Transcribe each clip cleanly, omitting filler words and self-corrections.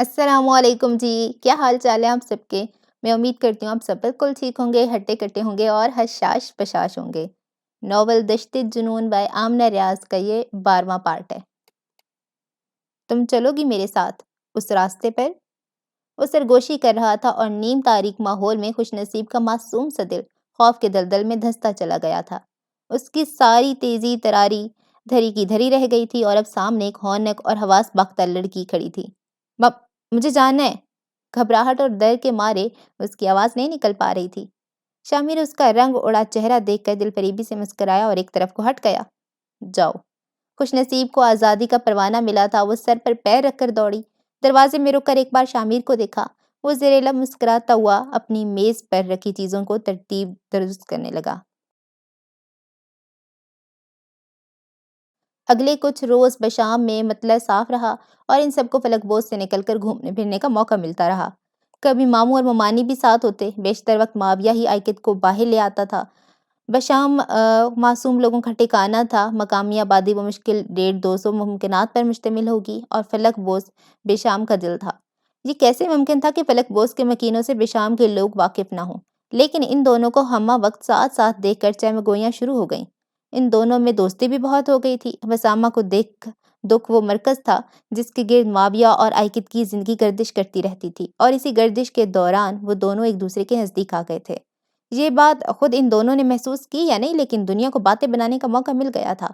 السلام علیکم جی، کیا حال چال ہے آپ سب کے؟ میں امید کرتی ہوں آپ سب بالکل ٹھیک ہوں گے، ہٹے کٹے ہوں گے اور حشاش بشاش ہوں گے۔ ناول دشت جنون بائی آمنہ ریاض کا یہ 12واں پارٹ ہے۔ تم چلو گی میرے ساتھ اس راستے پر؟ وہ سرگوشی کر رہا تھا اور نیم تاریک ماحول میں خوش نصیب کا معصوم سا دل خوف کے دلدل میں دھنستا چلا گیا تھا۔ اس کی ساری تیزی تراری دھری کی دھری رہ گئی تھی اور اب سامنے ایک ہونک اور حواس باختہ لڑکی کھڑی تھی۔ مجھے جانا ہے۔ گھبراہٹ اور ڈر کے مارے اس کی آواز نہیں نکل پا رہی تھی۔ شامر اس کا رنگ اڑا چہرہ دیکھ کر دل فریبی سے مسکرایا اور ایک طرف کو ہٹ گیا۔ جاؤ۔ خوش نصیب کو آزادی کا پروانہ ملا تھا، وہ سر پر پیر رکھ کر دوڑی۔ دروازے میں رک کر ایک بار شامر کو دیکھا۔ وہ زیر لب مسکراتا ہوا اپنی میز پر رکھی چیزوں کو ترتیب درست کرنے لگا۔ اگلے کچھ روز بشام میں مطلع صاف رہا اور ان سب کو فلک بوز سے نکل کر گھومنے پھرنے کا موقع ملتا رہا۔ کبھی ماموں اور ممانی بھی ساتھ ہوتے، بیشتر وقت معاویہ ہی آئکت کو باہر لے آتا تھا۔ بشام معصوم لوگوں کا ٹھکانہ تھا۔ مقامی آبادی بمشکل 150-200 ممکنات پر مشتمل ہوگی اور فلک بوز بشام کا دل تھا۔ یہ کیسے ممکن تھا کہ فلک بوز کے مکینوں سے بشام کے لوگ واقف نہ ہوں؟ لیکن ان دونوں کو ہمہ وقت ساتھ ساتھ دیکھ کر چہمگوئیاں شروع ہو گئیں۔ ان دونوں میں دوستی بھی بہت ہو گئی تھی۔ بسامہ کو دیکھ دکھ وہ مرکز تھا جس کے گرد معاویہ اور آئکت کی زندگی گردش کرتی رہتی تھی، اور اسی گردش کے دوران وہ دونوں ایک دوسرے کے نزدیک آ گئے تھے۔ یہ بات خود ان دونوں نے محسوس کی یا نہیں، لیکن دنیا کو باتیں بنانے کا موقع مل گیا تھا۔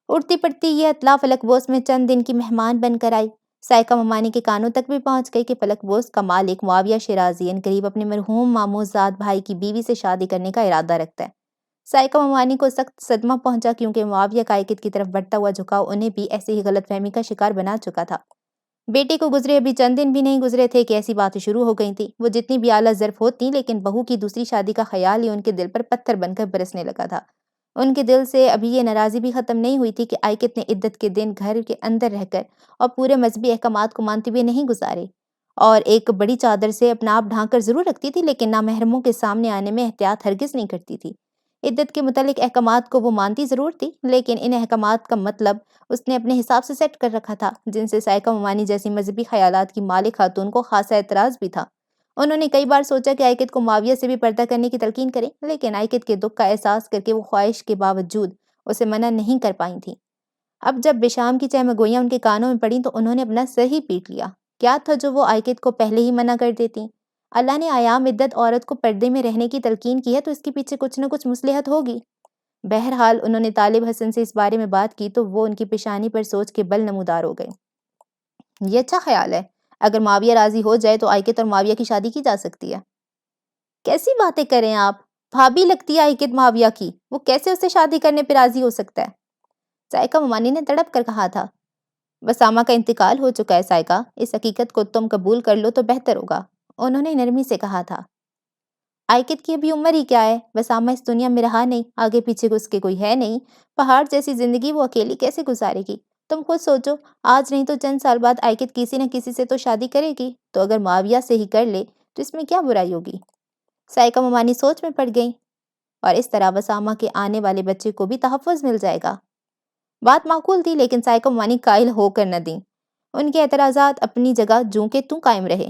اڑتی پڑتی یہ اطلاع فلک بوز میں چند دن کی مہمان بن کر آئی۔ سائقہ ممانی کے کانوں تک بھی پہنچ گئی کہ فلک بوز کا مالک معاویہ شیرازی عنقریب اپنے مرحوم ماموں زاد بھائی کی بیوی سے شادی کرنے کا ارادہ رکھتا ہے۔ سائقہ ممانی کو سخت صدمہ پہنچا، کیونکہ معاویہ کا آئکت کی طرف بڑھتا ہوا جھکاؤ انہیں بھی ایسے ہی غلط فہمی کا شکار بنا چکا تھا۔ بیٹے کو گزرے ابھی چند دن بھی نہیں گزرے تھے کہ ایسی باتیں شروع ہو گئی تھیں۔ وہ جتنی بھی اعلیٰ ظرف ہوتی، لیکن بہو کی دوسری شادی کا خیال ہی ان کے دل پر پتھر بن کر برسنے لگا تھا۔ ان کے دل سے ابھی یہ ناراضی بھی ختم نہیں ہوئی تھی کہ آئکت نے عدت کے دن گھر کے اندر رہ کر اور پورے مذہبی احکامات کو مانتے ہوئے نہیں گزارے، اور ایک بڑی چادر سے اپنا آپ ڈھانک کر ضرور رکھتی تھی، لیکن نامحرموں کے سامنے آنے میں احتیاط ہرگز نہیں کرتی تھی۔ عدت کے متعلق احکامات کو وہ مانتی ضرور تھی، لیکن ان احکامات کا مطلب اس نے اپنے حساب سے سیٹ کر رکھا تھا، جن سے سائقہ ممانی جیسی مذہبی خیالات کی مالک خاتون کو خاصا اعتراض بھی تھا۔ انہوں نے کئی بار سوچا کہ آئکت کو معاویہ سے بھی پردہ کرنے کی تلقین کریں، لیکن آئکت کے دکھ کا احساس کر کے وہ خواہش کے باوجود اسے منع نہیں کر پائی تھیں۔ اب جب بشام کی چہمگوئیاں ان کے کانوں میں پڑیں تو انہوں نے اپنا سر ہی پیٹ لیا۔ کیا تھا جو وہ آئکت کو پہلے ہی منع کر دیتی؟ اللہ نے ایام عدت عورت کو پردے میں رہنے کی تلقین کی ہے تو اس کے پیچھے کچھ نہ کچھ مصلحت ہوگی۔ بہرحال انہوں نے طالب حسن سے اس بارے میں بات کی تو وہ ان کی پیشانی پر سوچ کے بل نمودار ہو گئے۔ یہ اچھا خیال ہے، اگر معاویہ راضی ہو جائے تو آئکت اور معاویہ کی شادی کی جا سکتی ہے۔ کیسی باتیں کریں آپ؟ بھابھی لگتی ہے آئکت معاویہ کی، وہ کیسے اس سے شادی کرنے پہ راضی ہو سکتا ہے؟ سائقہ ممانی نے تڑپ کر کہا تھا۔ بسامہ کا انتقال ہو چکا ہے سائقہ، اس حقیقت کو تم قبول کر لو تو بہتر ہوگا، انہوں نے نرمی سے کہا تھا۔ آئکت کی ابھی عمر ہی کیا ہے؟ بسامہ اس دنیا میں رہا نہیں، آگے پیچھے اس کے کوئی ہے نہیں، پہاڑ جیسی زندگی وہ اکیلی کیسے گزارے گی؟ تم خود سوچو، آج نہیں تو چند سال بعد آئکت کسی نہ کسی سے تو شادی کرے گی، تو اگر معاویہ سے ہی کر لے تو اس میں کیا برائی ہوگی؟ سائقہ ممانی سوچ میں پڑ گئیں، اور اس طرح بسامہ کے آنے والے بچے کو بھی تحفظ مل جائے گا۔ بات معقول تھی، لیکن سائقہ ممانی قائل ہو کر نہ دیں۔ ان کے اعتراضات اپنی جگہ جوں کے توں قائم رہے۔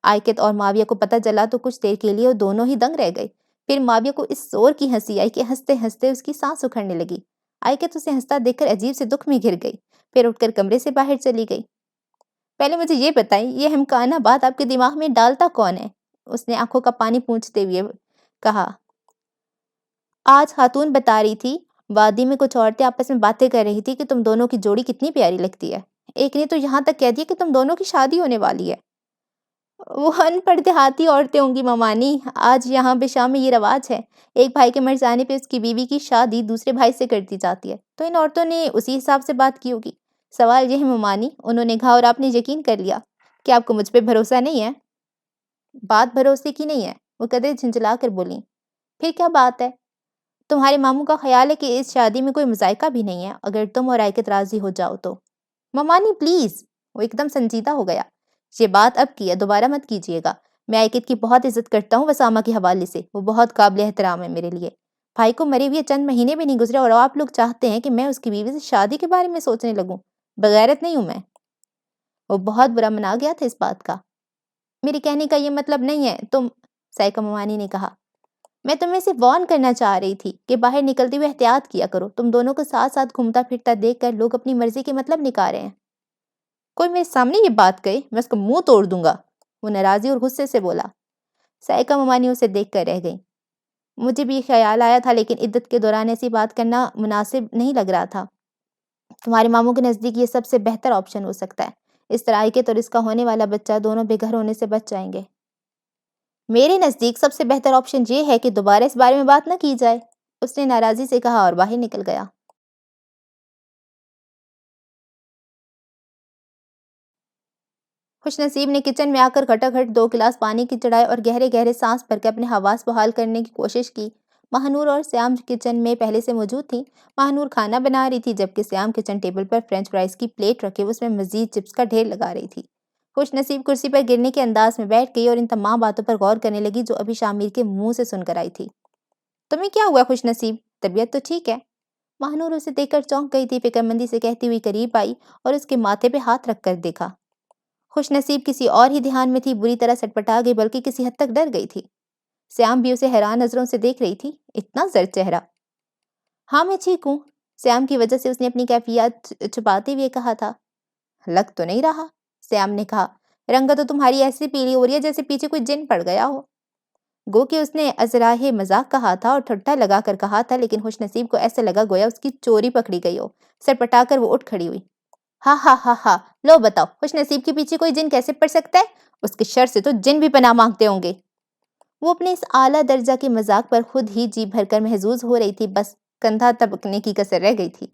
آئکت اور معاویہ کو پتہ چلا تو کچھ دیر کے لیے وہ دونوں ہی دنگ رہ گئے۔ پھر معاویہ کو اس زور کی ہنسی آئی کہ ہنستے ہنستے اس کی سانس اکھڑنے لگی۔ آئکت اسے ہنستا دیکھ کر عجیب سے دکھ میں گھر گئی، پھر اٹھ کر کمرے سے باہر چلی گئی۔ پہلے مجھے یہ بتائیں، یہ ہمکانہ بات آپ کے دماغ میں ڈالتا کون ہے؟ اس نے آنکھوں کا پانی پونچھتے ہوئے کہا۔ آج خاتون بتا رہی تھی، وادی میں کچھ عورتیں آپس میں باتیں کر رہی تھی کہ تم دونوں کی جوڑی کتنی پیاری لگتی ہے۔ ایک نے تو یہاں تک کہہ دیا کہ تم دونوں کی شادی ہونے والی ہے۔ وہ ان پڑھ دیہاتی عورتیں ہوں گی ممانی، آج یہاں بشام میں یہ رواج ہے، ایک بھائی کے مر جانے پہ اس کی بیوی کی شادی دوسرے بھائی سے کر دی جاتی ہے، تو ان عورتوں نے اسی حساب سے بات کی ہوگی۔ سوال یہ ہے ممانی، انہوں نے کہا اور آپ نے یقین کر لیا، کہ آپ کو مجھ پہ بھروسہ نہیں ہے؟ بات بھروسے کی نہیں ہے، وہ قدرے جھنجھلا کر بولیں۔ پھر کیا بات ہے؟ تمہارے ماموں کا خیال ہے کہ اس شادی میں کوئی مذائقہ بھی نہیں ہے، اگر تم اور آئکت راضی ہو جاؤ تو۔ ممانی پلیز، وہ ایک دم سنجیدہ ہو گیا، یہ بات اب کی ہے، دوبارہ مت کیجیے گا۔ میں آئکت کی بہت عزت کرتا ہوں بسامہ کے حوالے سے، وہ بہت قابل احترام ہے میرے لیے۔ بھائی کو مرے ہوئے چند مہینے بھی نہیں گزرے اور آپ لوگ چاہتے ہیں کہ میں اس کی بیوی سے شادی کے بارے میں سوچنے لگوں؟ بغیرت نہیں ہوں میں؟ وہ بہت برا منا گیا تھا اس بات کا۔ میرے کہنے کا یہ مطلب نہیں ہے تم، سائقہ ممانی نے کہا۔ میں تمہیں سے وارن کرنا چاہ رہی تھی کہ باہر نکلتے ہوئے احتیاط کیا کرو، تم دونوں کو ساتھ ساتھ گھومتا پھرتا دیکھ کر لوگ اپنی مرضی کے مطلب نکال رہے ہیں۔ کوئی میرے سامنے یہ بات کہے میں اس کا منہ توڑ دوں گا، وہ ناراضی اور غصے سے بولا۔ سائقہ ممانی اسے دیکھ کر رہ گئی۔ مجھے بھی خیال آیا تھا لیکن عدت کے دوران ایسی بات کرنا مناسب نہیں لگ رہا تھا۔ تمہارے ماموں کے نزدیک یہ سب سے بہتر آپشن ہو سکتا ہے، اس طرح عائقت اور اس کا ہونے والا بچہ دونوں بے گھر ہونے سے بچ جائیں گے۔ میرے نزدیک سب سے بہتر آپشن یہ ہے کہ دوبارہ اس بارے میں بات نہ کی جائے، اس نے ناراضی سے کہا اور باہر نکل گیا۔ خوش نصیب نے کچن میں آ کر کھٹا کھٹ 2 گلاس پانی کی چڑھائے اور گہرے گہرے سانس بھر کے اپنے حواس بحال کرنے کی کوشش کی۔ ماہنور اور سیام کچن میں پہلے سے موجود تھیں۔ ماہنور کھانا بنا رہی تھی جبکہ سیام کچن ٹیبل پر فرینچ فرائز کی پلیٹ رکھے اس میں مزید چپس کا ڈھیر لگا رہی تھی۔ خوش نصیب کرسی پر گرنے کے انداز میں بیٹھ گئی اور ان تمام باتوں پر غور کرنے لگی جو ابھی شامیر کے منہ سے سن کر آئی تھی۔ تمہیں کیا ہوا خوش نصیب؟ طبیعت تو ٹھیک ہے؟ ماہنور اسے دیکھ کر چونک گئی تھی، فکرمندی سے کہتی ہوئی قریب آئی اور اس کے ماتھے پہ ہاتھ رکھ کر دیکھا۔ خوش نصیب کسی اور ہی دھیان میں تھی، بری طرح سٹپٹا گئی بلکہ کسی حد تک ڈر گئی تھی۔ سیام بھی اسے حیران نظروں سے دیکھ رہی تھی، اتنا زرد چہرہ۔ ہاں میں ٹھیک ہوں، سیام کی وجہ سے اس نے اپنی کیفیات چھپاتے ہوئے کہا تھا۔ لگ تو نہیں رہا، سیام نے کہا، رنگت تو تمہاری ایسی پیلی ہو رہی ہے جیسے پیچھے کوئی جن پڑ گیا ہو۔ گو کہ اس نے ازراہ مذاق کہا تھا اور ٹھٹھا لگا کر کہا تھا، لیکن خوش نصیب کو ایسے لگا گویا اس کی چوری پکڑی گئی ہو۔ سٹپٹا کر وہ اٹھ کھڑی ہوئی۔ ہاں ہاں ہاں ہاں، لو بتاؤ خوش نصیب کے پیچھے کوئی جن کیسے پڑ سکتا ہے؟ اس کے شر سے تو جن بھی پناہ مانگتے ہوں گے۔ وہ اپنے اس اعلیٰ درجہ کے مذاق پر خود ہی جی بھر کر محظوظ ہو رہی تھی، بس کندھا دبکنے کی کسر رہ گئی تھی۔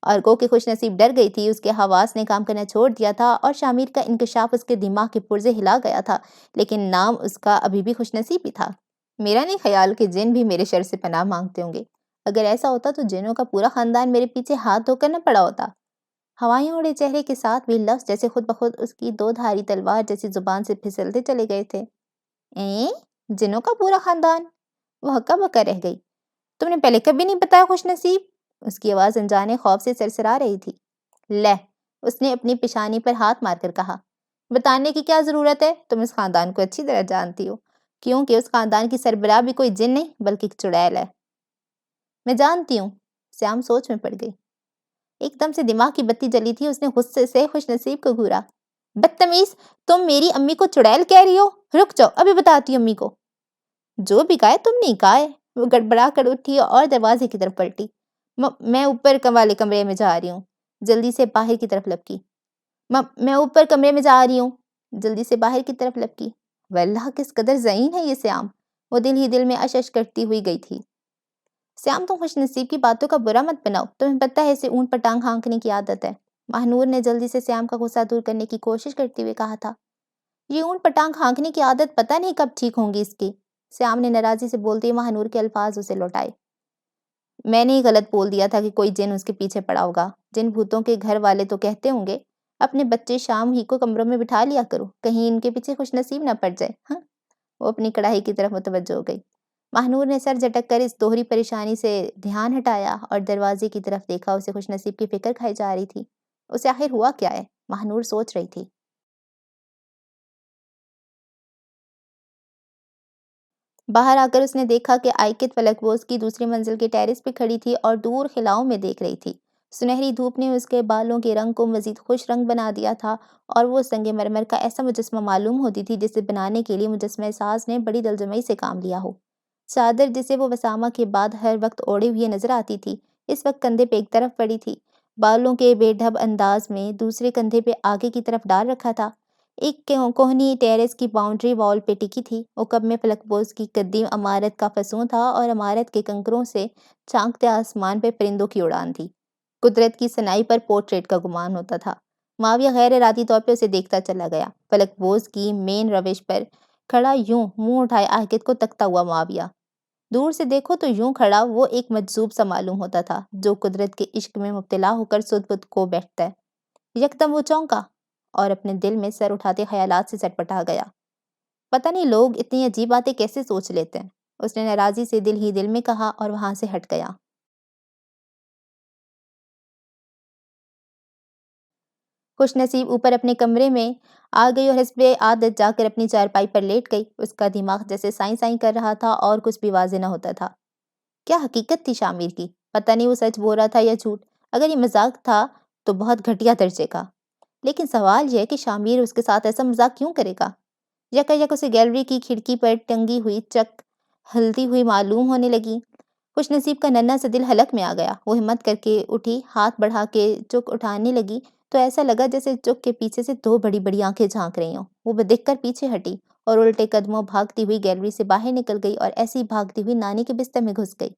اور گو کہ خوش نصیب ڈر گئی تھی، اس کے حواس نے کام کرنا چھوڑ دیا تھا اور شامیر کا انکشاف اس کے دماغ کے پرزے ہلا گیا تھا، لیکن نام اس کا ابھی بھی خوش نصیب ہی تھا۔ میرا نہیں خیال کہ جن بھی میرے شر سے پناہ مانگتے ہوں گے، اگر ایسا ہوتا تو جنوں کا پورا خاندان میرے پیچھے ہاتھ دھو کر نہ پڑا ہوتا۔ ہوائیں اڑے چہرے کے ساتھ بھی لفظ جیسے خود بخود اس کی 2 دھاری تلوار جیسی زبان سے پھسلتے چلے گئے تھے۔ جنوں کا پورا خاندان؟ وہ ہکا بکا رہ گئی۔ تم نے پہلے کبھی نہیں بتایا خوش نصیب؟ اس کی آواز انجانے خوف سے سرسرا رہی تھی۔ لے، اس نے اپنی پیشانی پر ہاتھ مار کر کہا، بتانے کی کیا ضرورت ہے، تم اس خاندان کو اچھی طرح جانتی ہو، کیونکہ اس خاندان کی سربراہ بھی کوئی جن نہیں بلکہ ایک چڑیل ہے۔ میں جانتی ہوں، سیام سوچ میں پڑ گئی۔ ایک دم سے دماغ کی بتی جلی تھی، اس نے غصے سے خوش نصیب کو گھورا۔ بدتمیز، تم میری امی کو چڑیل کہہ رہی ہو؟ رک جاؤ، ابھی بتاتی ہوں امی کو۔ جو بھی کہا ہے تم نہیں کہا ہے، وہ گڑبڑا کر اٹھی اور دروازے کی طرف پلٹی۔ میں اوپر والے کمرے میں جا رہی ہوں، جلدی سے باہر کی طرف لپکی۔ میں اوپر کمرے میں جا رہی ہوں، جلدی سے باہر کی طرف لپکی۔ واللہ کس قدر ذہین ہے یہ سیام، وہ دل ہی دل میں اشش کرتی ہوئی گئی تھی۔ سیام تم خوش نصیب کی باتوں کا برا مت بناؤ، تمہیں پتہ ہے اسے اونٹ پٹانگ ہانکنے کی عادت ہے۔ ماہنور نے جلدی سے سیام کا غصہ دور کرنے کی کوشش کرتے ہوئے کہا تھا۔ یہ اونٹ پٹانگ ہانکنے کی عادت پتہ نہیں کب ٹھیک ہوں گی اس کی، سیام نے ناراضی سے بولتے ہی ماہنور کے الفاظ اسے لوٹائے۔ میں نے ہی غلط بول دیا تھا کہ کوئی جن اس کے پیچھے پڑا ہوگا، جن بھوتوں کے گھر والے تو کہتے ہوں گے اپنے بچے شام ہی کو کمروں میں بٹھا لیا کرو، کہیں ان کے پیچھے خوش نصیب نہ پڑ جائے۔ ہاں، وہ اپنی کڑاہی کی طرف متوجہ ہو گئی۔ ماہنور نے سر جھٹک کر اس دوہری پریشانی سے دھیان ہٹایا اور دروازے کی طرف دیکھا، اسے خوش نصیب کی فکر کھائی جا رہی تھی۔ اسے آخر ہوا کیا ہے، ماہنور سوچ رہی تھی۔ باہر آ کر اس نے دیکھا کہ عائقت فلک بوز کی دوسری منزل کے ٹیرس پہ کھڑی تھی اور دور خلاؤں میں دیکھ رہی تھی۔ سنہری دھوپ نے اس کے بالوں کے رنگ کو مزید خوش رنگ بنا دیا تھا اور وہ سنگ مرمر کا ایسا مجسمہ معلوم ہوتی تھی جسے بنانے کے لیے مجسمہ ساز نے بڑی دلجمعی سے کام لیا ہو۔ چادر جسے وہ وسامہ کے بعد ہر وقت اوڑھے ہوئے نظر آتی تھی، اس وقت کندھے پہ ایک طرف پڑی تھی، بالوں کے بے ڈھب انداز میں دوسرے کندھے پہ آگے کی طرف ڈال رکھا تھا۔ ایک کوہنی ٹیرس کی باؤنڈری وال پہ ٹکی تھی، عقب میں فلک بوز کی قدیم عمارت کا فسوں تھا اور عمارت کے کنکروں سے چاکتے آسمان پہ پرندوں کی اڑان تھی۔ قدرت کی صنائی پر پورٹریٹ کا گمان ہوتا تھا۔ معاویہ غیر ارادی طور پہ اسے دیکھتا چلا گیا۔ فلک بوز کی مین روش پر کھڑا یوں منہ اٹھائے عائقت کو تکتا ہوا معاویہ، دور سے دیکھو تو یوں کھڑا وہ ایک مجذوب سا معلوم ہوتا تھا جو قدرت کے عشق میں مبتلا ہو کر سد بد کو بیٹھتا ہے۔ یکدم وہ چونکا اور اپنے دل میں سر اٹھاتے خیالات سے سٹپٹا گیا۔ پتہ نہیں لوگ اتنی عجیب باتیں کیسے سوچ لیتے ہیں، اس نے ناراضی سے دل ہی دل میں کہا اور وہاں سے ہٹ گیا۔ خوش نصیب اوپر اپنے کمرے میں آ گئی اور حسب عادت جا کر اپنی چارپائی پر لیٹ گئی۔ اس کا دماغ جیسے سائیں سائیں کر رہا تھا اور کچھ بھی واضح نہ ہوتا تھا۔ کیا حقیقت تھی شامیر کی؟ پتہ نہیں وہ سچ بول رہا تھا یا جھوٹ۔ اگر یہ مذاق تھا تو بہت گھٹیا درجے کا، لیکن سوال یہ ہے کہ شامیر اس کے ساتھ ایسا مذاق کیوں کرے گا؟ یک اسے گیلری کی کھڑکی پر ٹنگی ہوئی چک ہلتی ہوئی معلوم ہونے لگی۔ خوش نصیب کا ننھا سا دل حلق میں آ گیا۔ وہ ہمت کر کے اٹھی، ہاتھ بڑھا کے چک اٹھانے لگی تو ایسا لگا جیسے چک کے پیچھے سے دو بڑی بڑی آنکھیں جھانک رہی ہوں۔ وہ دیکھ کر پیچھے ہٹی اور الٹے قدموں بھاگتی ہوئی گیلری سے باہر نکل گئی اور ایسی بھاگتی ہوئی نانی کے بستر میں گھس گئی۔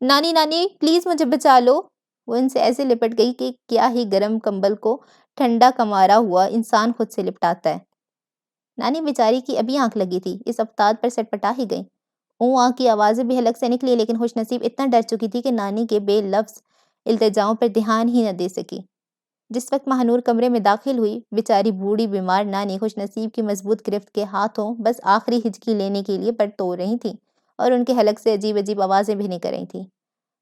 نانی نانی پلیز مجھے بچا لو۔ وہ ان سے ایسے لپٹ گئی کہ کیا ہی گرم کمبل کو ٹھنڈا کمارا ہوا انسان خود سے لپٹاتا ہے۔ نانی بیچاری کی ابھی آنکھ لگی تھی، اس افتاد پر سٹ پٹا ہی گئی۔ اوں کی آوازیں بھی حلق سے نکلی، لیکن خوش نصیب اتنا ڈر چکی تھی کہ نانی کے بے لفظ التجاؤں پر دھیان ہی نہ دے سکی۔ جس وقت ماہنور کمرے میں داخل ہوئی، بیچاری بوڑھی بیمار نانی خوش نصیب کی مضبوط گرفت کے ہاتھوں بس آخری ہچکی لینے کے لیے پر توڑ رہی تھیں اور ان کے حلق سے عجیب عجیب آوازیں بھی نکل رہی تھیں۔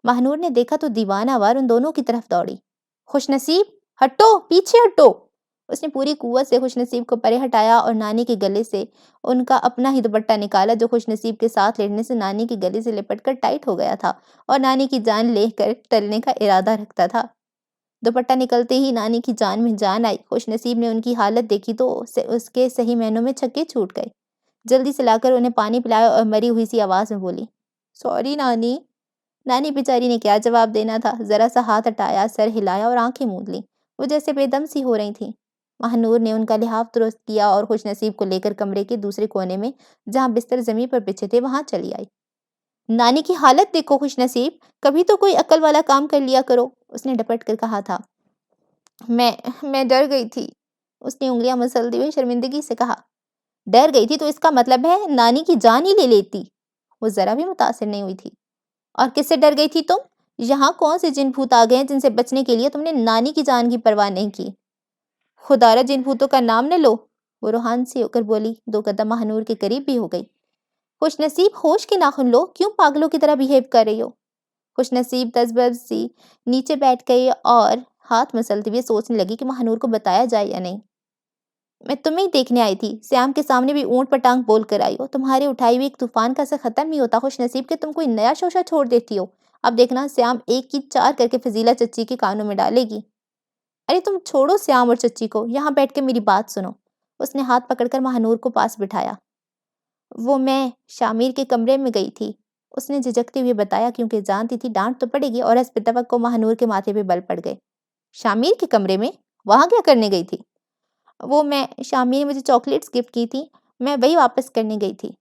ماہنور نے دیکھا تو دیوانہ وار ان دونوں کی طرف دوڑی۔ خوش نصیب ہٹو، پیچھے ہٹو۔ اس نے پوری قوت سے خوش نصیب کو پرے ہٹایا اور نانی کے گلے سے ان کا اپنا ہی دوپٹہ نکالا جو خوش نصیب کے ساتھ لڑنے سے نانی کے گلے سے لپٹ کر ٹائٹ ہو گیا تھا اور نانی کی جان لے کر ٹلنے کا ارادہ رکھتا تھا۔ دوپٹہ نکلتے ہی نانی کی جان میں جان آئی۔ خوش نصیب نے ان کی حالت دیکھی تو اس کے صحیح معنوں میں چھکے چھوٹ گئے۔ جلدی سے لا کر انہیں پانی پلایا اور مری ہوئی سی آواز میں بولی، سوری نانی۔ نانی بیچاری نے کیا جواب دینا تھا، ذرا سا ہاتھ ہٹایا، سر ہلایا اور آنکھیں موند لیں۔ وہ جیسے بے دم سی ہو رہی تھیں۔ ماہنور نے ان کا لحاف درست کیا اور خوش نصیب کو لے کر کمرے کے دوسرے کونے میں جہاں بستر زمین پر بچھے تھے وہاں چلی آئی۔ نانی کی حالت دیکھو خوش نصیب، کبھی تو کوئی عقل والا کام کر لیا کرو، اس نے ڈپٹ کر کہا تھا۔ میں ڈر گئی تھی، اس نے انگلیاں مسلتی ہوئی شرمندگی سے کہا۔ ڈر گئی تھی تو اس کا مطلب ہے نانی کی جان ہی لے لیتی۔ وہ ذرا بھی متاثر نہیں ہوئی تھی۔ اور کس سے ڈر گئی تھی تم؟ یہاں کون سے جن بھوت آ گئے ہیں جن سے بچنے کے لیے تم نے نانی کی جان کی پرواہ نہیں کی؟ خدارا جن بھوتوں کا نام نہ لو، وہ روحان سی ہو کر بولی، دو قدم ماہنور کے قریب بھی ہو گئی۔ خوش نصیب ہوش کے ناخن لو، کیوں پاگلوں کی طرح بیہیو کر رہی ہو؟ خوش نصیب تذبذب سی نیچے بیٹھ گئی اور ہاتھ مسلتے ہوئے سوچنے لگی کہ ماہنور کو بتایا جائے یا نہیں۔ میں تمہیں دیکھنے آئی تھی، سیام کے سامنے بھی اونٹ پٹانگ بول کر آئی ہو۔ تمہارے اٹھائی ہوئی ایک طوفان کا اثر ختم نہیں ہوتا خوش نصیب کہ تم کوئی نیا شوشہ چھوڑ دیتی ہو۔ اب دیکھنا سیام ایک کی چار کر کے فضیلہ چچی کے کانوں میں ڈالے گی۔ ارے تم چھوڑو سیام اور چچی کو، یہاں بیٹھ کے میری بات سنو۔ اس نے ہاتھ پکڑ کر ماہنور کو پاس بٹھایا۔ وہ میں شامیر کے کمرے میں گئی تھی، اس نے جھجکتے ہوئے بتایا، کیونکہ جانتی تھی ڈانٹ تو پڑے گی اور حسب توقع ماہنور کے ماتھے پہ بل پڑ گئے۔ شامیر کے کمرے میں؟ وہاں کیا کرنے گئی تھی؟ شامیر نے مجھے چاکلیٹس گفٹ کی تھی، میں وہی واپس کرنے گئی تھی۔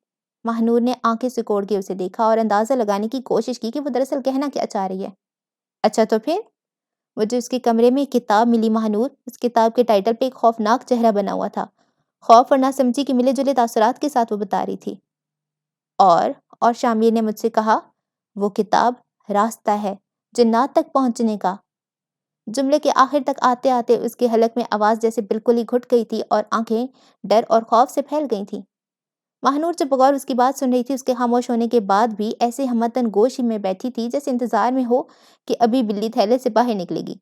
ماہنور نے آنکھیں سکوڑ کے اسے دیکھا اور اندازہ لگانے کی کوشش کی کہ وہ دراصل کہنا کیا چاہ رہی ہے۔ اچھا تو پھر؟ مجھے اس کے کمرے میں ایک کتاب ملی ماہنور، اس کتاب کے ٹائٹل پہ ایک خوفناک چہرہ بنا ہوا تھا۔ خوف اور ناسمجھی کے ملے جلے تاثرات کے ساتھ وہ بتا رہی تھی۔ اور شامیر نے مجھ سے کہا، وہ کتاب راستہ ہے جنات تک پہنچنے کا۔ جملے کے آخر تک آتے آتے اس کے حلق میں آواز جیسے بالکل ہی گھٹ گئی تھی اور آنکھیں ڈر اور خوف سے پھیل گئی تھیں۔ ماہنور جب بغور اس کی بات سن رہی تھی، اس کے خاموش ہونے کے بعد بھی ایسے ہمتن گوش میں بیٹھی تھی جیسے انتظار میں ہو کہ ابھی بلی تھیلے سے باہر نکلے گی۔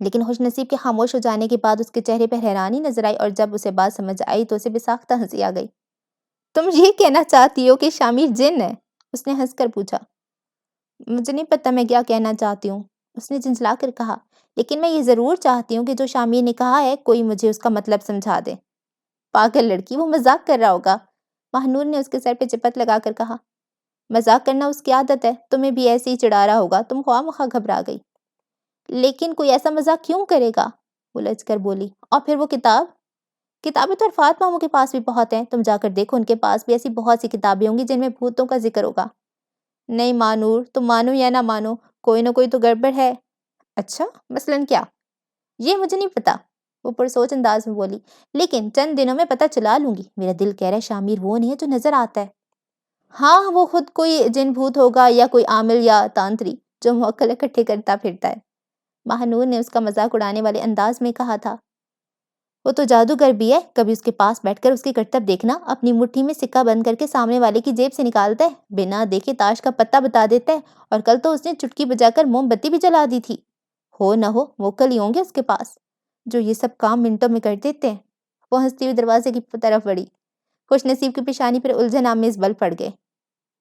لیکن خوش نصیب کے خاموش ہو جانے کے بعد اس کے چہرے پر حیرانی نظر آئی اور جب اسے بات سمجھ آئی تو اسے بے ساختہ ہنسی آ گئی۔ تم یہ کہنا چاہتی ہو کہ شامیر جن ہے؟ اس نے ہنس کر پوچھا۔ مجھے نہیں پتا میں کیا کہنا چاہتی ہوں، اس نے جھنجھلا کر کہا، لیکن میں یہ ضرور چاہتی ہوں کہ جو شامیر نے کہا ہے کوئی مجھے اس کا مطلب سمجھا دے۔ پاگل لڑکی، وہ مذاق کر رہا ہوگا، ماہنور نے اس کے سر پہ چپت لگا کر کہا۔ مذاق کرنا اس کی عادت ہے، تمہیں بھی ایسے ہی چڑھا رہا ہوگا، تم خواہ مخواہ گھبرا گئی۔ لیکن کوئی ایسا مذاق کیوں کرے گا؟ وہ لج کر بولی۔ اور پھر وہ کتابیں تو عرفات ماموں کے پاس بھی بہت ہیں، تم جا کر دیکھو، ان کے پاس بھی ایسی بہت سی کتابیں ہوں گی جن میں بھوتوں کا ذکر ہوگا۔ نہیں ماہنور، تم مانو یا نہ مانو، کوئی نہ کوئی تو گڑبڑ ہے۔ اچھا، مثلاً کیا؟ یہ مجھے نہیں پتا، وہ پرسوچ انداز میں بولی، لیکن چند دنوں میں پتہ چلا لوں گی۔ میرا دل کہہ رہا ہے شامیر وہ نہیں ہے جو نظر آتا ہے۔ ہاں وہ خود کوئی جن بھوت ہوگا یا کوئی عامل یا تانتری جو موکل اکٹھے کرتا پھرتا ہے، ماہنور نے اس کا مذاق اڑانے والے انداز میں کہا تھا۔ وہ تو جادوگر بھی ہے، کبھی اس کے پاس بیٹھ کر اس کے کرتب دیکھنا، اپنی مٹھی میں سکہ بند کر کے سامنے والے کی جیب سے نکالتا ہے، بنا دیکھے تاش کا پتہ بتا دیتا ہے، اور کل تو اس نے چٹکی بجا کر موم بتی بھی جلا دی تھی۔ ہو نہ ہو موکل ہی ہوں گے اس کے پاس۔ جو یہ سب کام منٹوں میں کر دیتے ہیں۔ وہ ہنستی ہوئی دروازے کی طرف بڑھی۔ خوش نصیب کی پیشانی پر الجھن آمیز بل پڑ گئے۔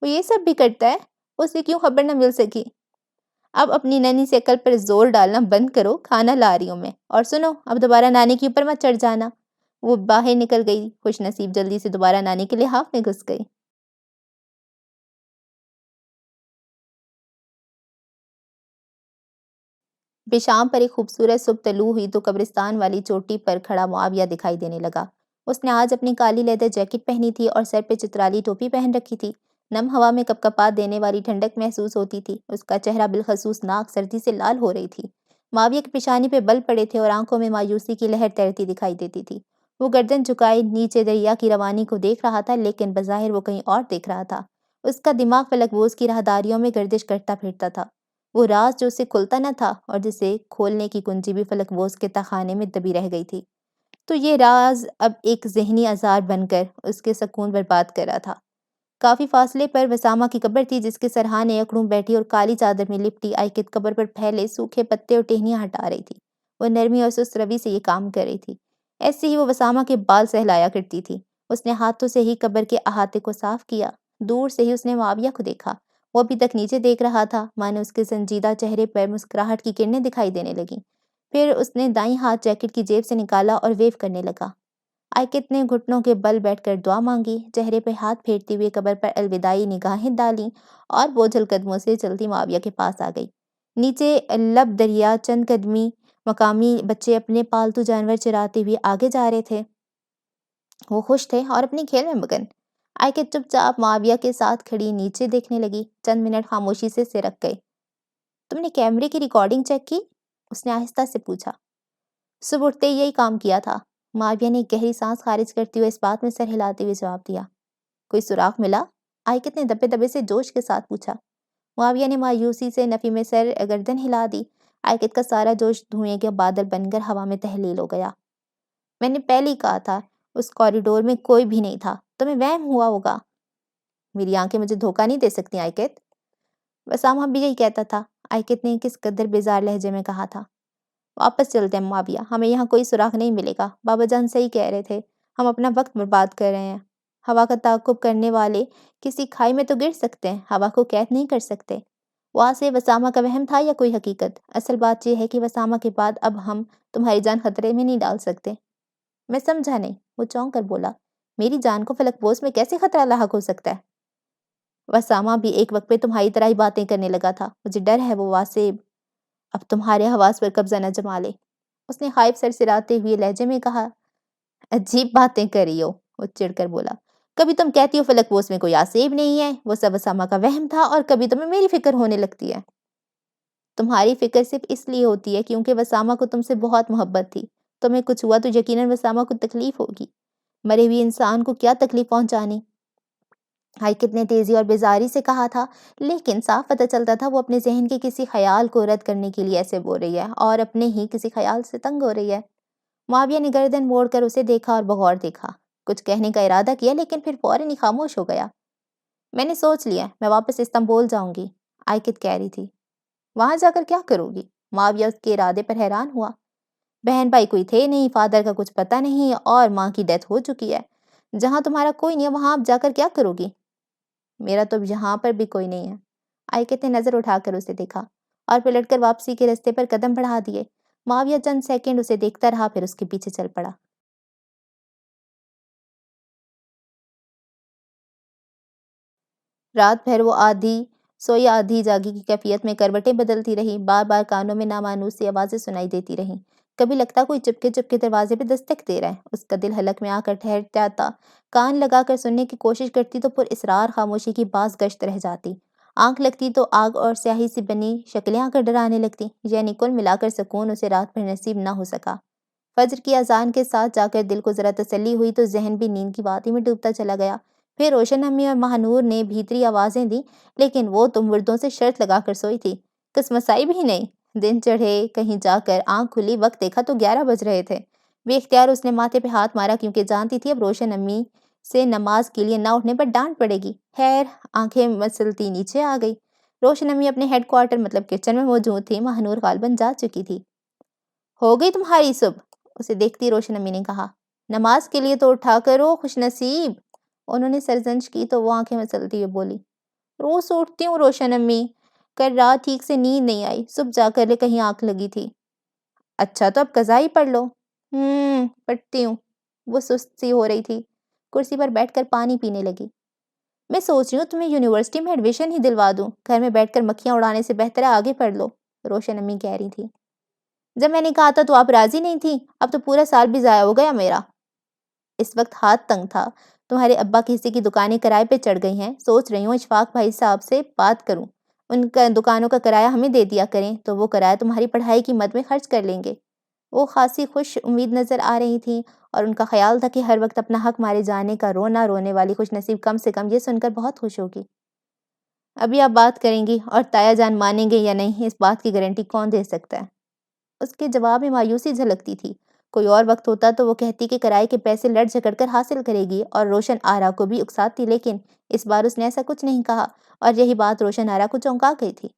وہ یہ سب بھی کرتا ہے؟ اسے کیوں خبر نہ مل سکی؟ اب اپنی ننھی سے عقل پر زور ڈالنا بند کرو، کھانا لا رہی ہوں میں، اور سنو اب دوبارہ نانی کے اوپر مت چڑھ جانا۔ وہ باہر نکل گئی۔ خوش نصیب جلدی سے دوبارہ نانی کے لحاف میں گھس گئی۔ شام پر ایک خوبصورت صبح طلوع ہوئی تو قبرستان والی چوٹی پر کھڑا معاویہ دکھائی دینے لگا۔ اس نے آج اپنی کالی لیدر جیکٹ پہنی تھی اور سر پہ چترالی ٹوپی پہن رکھی تھی۔ نم ہوا میں کپکپا دینے والی ٹھنڈک محسوس ہوتی تھی۔ اس کا چہرہ بالخصوص ناک سردی سے لال ہو رہی تھی۔ معاویہ کی پیشانی پہ بل پڑے تھے اور آنکھوں میں مایوسی کی لہر تیرتی دکھائی دیتی تھی۔ وہ گردن جھکائے نیچے دریا کی روانی کو دیکھ رہا تھا، لیکن بظاہر وہ کہیں اور دیکھ رہا تھا۔ اس کا دماغ فلک بوز کی راہداریوں میں گردش کرتا پھرتا تھا۔ وہ راز جو اسے کھلتا نہ تھا اور جسے کھولنے کی کنجی بھی فلک بوز کے تہخانے میں دبی رہ گئی تھی، تو یہ راز اب ایک ذہنی آزار بن کر اس کے سکون برباد کر رہا تھا۔ کافی فاصلے پر وسامہ کی قبر تھی، جس کے سرحانے اکڑوں بیٹھی اور کالی چادر میں لپٹی آئکت قبر پر پھیلے سوکھے پتے اور ٹہنیاں ہٹا رہی تھی۔ وہ نرمی اور سست روی سے یہ کام کر رہی تھی۔ ایسے ہی وہ وسامہ کے بال سہلایا کرتی تھی۔ اس نے ہاتھوں سے ہی قبر کے احاطے کو صاف کیا۔ دور سے ہی اس نے معاویہ کو دیکھا۔ وہ ابھی تک نیچے دیکھ رہا تھا، مانے اس کے سنجیدہ چہرے پر مسکراہٹ کی کرنیں دکھائی دینے لگیں۔ پھر اس نے دائیں ہاتھ جیکٹ کی جیب سے نکالا اور ویو کرنے لگا۔ آئکت نے گھٹنوں کے بل بیٹھ کر دعا مانگی، چہرے پہ ہاتھ پھیرتے ہوئے قبر پر الوداعی نگاہیں ڈالیں اور بوجھل قدموں سے چلتی معاویہ کے پاس آ گئی۔ نیچے لب دریا چند قدمی مقامی بچے اپنے پالتو جانور چراتے ہوئے آگے جا رہے تھے۔ وہ خوش تھے اور اپنے کھیل میں مگن۔ آئکت چپ چاپ معاویہ کے ساتھ کھڑی نیچے دیکھنے لگی۔ چند منٹ خاموشی سے سرک گئے۔ تم نے کیمرے کی ریکارڈنگ چیک کی؟ اس نے آہستہ سے پوچھا۔ صبح اٹھتے ہی یہی کام کیا تھا۔ معاویہ نے ایک گہری سانس خارج کرتے ہوئے اس بات میں سر ہلاتے ہوئے جواب دیا۔ کوئی سراغ ملا؟ آئکت نے دبے دبے سے جوش کے ساتھ پوچھا۔ معاویہ نے مایوسی سے نفی میں سر گردن ہلا دی۔ آئکت کا سارا جوش دھوئیں کے بادل بن کر ہوا میں تحلیل ہو گیا۔ میں نے پہلے ہی کہا تھا، اس کوریڈور میں کوئی بھی نہیں تھا، تمہیں وہم ہوا ہوگا۔ میری آنکھیں مجھے دھوکہ نہیں دے سکتی آئکت۔ وسامہ بھی یہی کہتا تھا، آئکت نے کس قدر بیزار لہجے میں کہا تھا۔ واپس چلتے ہیں معاویہ، ہمیں یہاں کوئی سراغ نہیں ملے گا۔ بابا جان صحیح کہہ رہے تھے، ہم اپنا وقت برباد کر رہے ہیں۔ ہوا کا تعاقب کرنے والے کسی کھائی میں تو گر سکتے ہیں، ہوا کو قید نہیں کر سکتے۔ وہاں سے وسامہ کا وہم تھا یا کوئی حقیقت؟ اصل بات یہ ہے کہ وسامہ کے بعد اب ہم تمہاری جان خطرے میں نہیں ڈال سکتے۔ میں سمجھا نہیں، وہ چونک کر بولا۔ میری جان کو فلک بوز میں کیسے خطرہ لاحق ہو سکتا ہے؟ وسامہ بھی ایک وقت پہ تمہاری طرح ہی باتیں کرنے لگا تھا، مجھے ڈر ہے وہ واسب اب تمہارے حواس پر قبضہ نہ جما لے۔ اس نے خائف سر سراتے ہوئے لہجے میں کہا۔ عجیب باتیں کر رہی ہو، وہ چڑھ کر بولا۔ کبھی تم کہتی ہو فلک بوز میں کوئی آسیب نہیں ہے، وہ سب وسامہ کا وہم تھا، اور کبھی تمہیں میری فکر ہونے لگتی ہے۔ تمہاری فکر صرف اس لیے ہوتی ہے کیونکہ وسامہ کو تم سے بہت محبت تھی۔ تمہیں کچھ ہوا تو یقیناً وسامہ کو تکلیف ہوگی۔ مرے ہوئے انسان کو کیا تکلیف پہنچانی؟ آئکت نے تیزی اور بیزاری سے کہا تھا، لیکن صاف پتہ چلتا تھا وہ اپنے ذہن کے کسی خیال کو رد کرنے کے لیے ایسے بول رہی ہے اور اپنے ہی کسی خیال سے تنگ ہو رہی ہے۔ معاویہ نے گردن موڑ کر اسے دیکھا اور بغور دیکھا۔ کچھ کہنے کا ارادہ کیا لیکن پھر فوراً ہی خاموش ہو گیا۔ میں نے سوچ لیا، میں واپس استنبول جاؤں گی، آئکت کہہ رہی تھی۔ وہاں جا کر کیا کرو گی؟ معاویہ اس کے ارادے پر حیران ہوا۔ بہن بھائی کوئی تھے نہیں، فادر کا کچھ پتہ نہیں، اور ماں کی ڈیتھ ہو چکی ہے۔ جہاں تمہارا کوئی نہیں ہے وہاں آپ جا کر کیا کرو گی؟ میرا تو یہاں پر بھی کوئی نہیں ہے۔ آئکت نے نظر اٹھا کر اسے دیکھا اور پلٹ کر واپسی کے رستے پر قدم بڑھا دیے۔ معاویہ چند سیکنڈ اسے دیکھتا رہا، پھر اس کے پیچھے چل پڑا۔ رات بھر وہ آدھی سوئی آدھی جاگی کی کیفیت میں کروٹیں بدلتی رہی۔ بار بار کانوں میں نامانوس سی آوازیں سنائی دیتی رہیں۔ کبھی لگتا کوئی چپکے چپکے دروازے پہ دستک دے رہا ہے۔ اس کا دل حلق میں آ کر ٹھہر جاتا، کان لگا کر سننے کی کوشش کرتی تو پر اصرار خاموشی کی باز گشت رہ جاتی۔ آنکھ لگتی تو آگ اور سیاہی سے بنی شکلیں آ کر ڈرانے لگتی، یعنی کل ملا کر سکون اسے رات بھر نصیب نہ ہو سکا۔ فجر کی اذان کے ساتھ جا کر دل کو ذرا تسلی ہوئی تو ذہن بھی نیند کی وادی میں ڈوبتا چلا گیا۔ پھر روشن امی اور ماہنور نے بھیتری آوازیں دیں، لیکن وہ تو مردوں سے شرط لگا کر سوئی تھی، قسمسائی بھی نہیں۔ دن چڑھے کہیں جا کر آنکھ کھلی، وقت دیکھا تو 11 بج رہے تھے۔ بے اختیار اس نے ماتھے پہ ہاتھ مارا کیونکہ جانتی تھی اب روشن امی سے نماز کے لیے نہ اٹھنے پر ڈانٹ پڑے گی۔ خیر، آنکھیں مسلتی نیچے آ گئی۔ روشن امی اپنے ہیڈ کوارٹر مطلب کچن میں موجود تھی۔ ماہنور غالباً جا چکی تھی۔ ہو گئی تمہاری صبح؟ اسے دیکھتی روشن امی نے کہا۔ نماز کے لیے تو اٹھا کرو خوش نصیب۔ انہوں نے سرزنش کی تو وہ آنکھیں مسلتی ہوئے بولی، روز اٹھتی ہوں روشن امی، کل رات ٹھیک سے نیند نہیں آئی، صبح جا کر کہیں آنکھ لگی تھی۔ اچھا تو اب قضا ہی پڑھ لو۔ پڑھتی ہوں۔ وہ سست سی ہو رہی تھی، کرسی پر بیٹھ کر پانی پینے لگی۔ میں سوچ رہی ہوں تمہیں یونیورسٹی میں ایڈمیشن ہی دلوا دوں، گھر میں بیٹھ کر مکھیاں اڑانے سے بہتر ہے آگے پڑھ لو، روشن امی کہہ رہی تھی۔ جب میں نے کہا تھا تو آپ راضی نہیں تھی، اب تو پورا سال بھی ضائع ہو گیا میرا۔ اس وقت ہاتھ تنگ تھا، تمہارے ابا کسی کی دکانیں کرائے پہ چڑھ گئی ہیں، سوچ رہی ہوں اشفاق بھائی صاحب سے بات کروں، ان کا دکانوں کا کرایہ ہمیں دے دیا کریں تو وہ کرایہ تمہاری پڑھائی کی مد میں خرچ کر لیں گے۔ وہ خاصی خوش امید نظر آ رہی تھیں اور ان کا خیال تھا کہ ہر وقت اپنا حق مارے جانے کا رونا رونے والی خوش نصیب کم سے کم یہ سن کر بہت خوش ہوگی۔ ابھی آپ بات کریں گی اور تایا جان مانیں گے یا نہیں، اس بات کی گارنٹی کون دے سکتا ہے؟ اس کے جواب میں مایوسی جھلکتی تھی۔ کوئی اور وقت ہوتا تو وہ کہتی کہ کرائے کے پیسے لڑ جھگڑ کر حاصل کرے گی اور روشن آرا کو بھی اکساتی، لیکن اس بار اس نے ایسا کچھ نہیں کہا اور یہی بات روشن آرا کو چونکا گئی تھی۔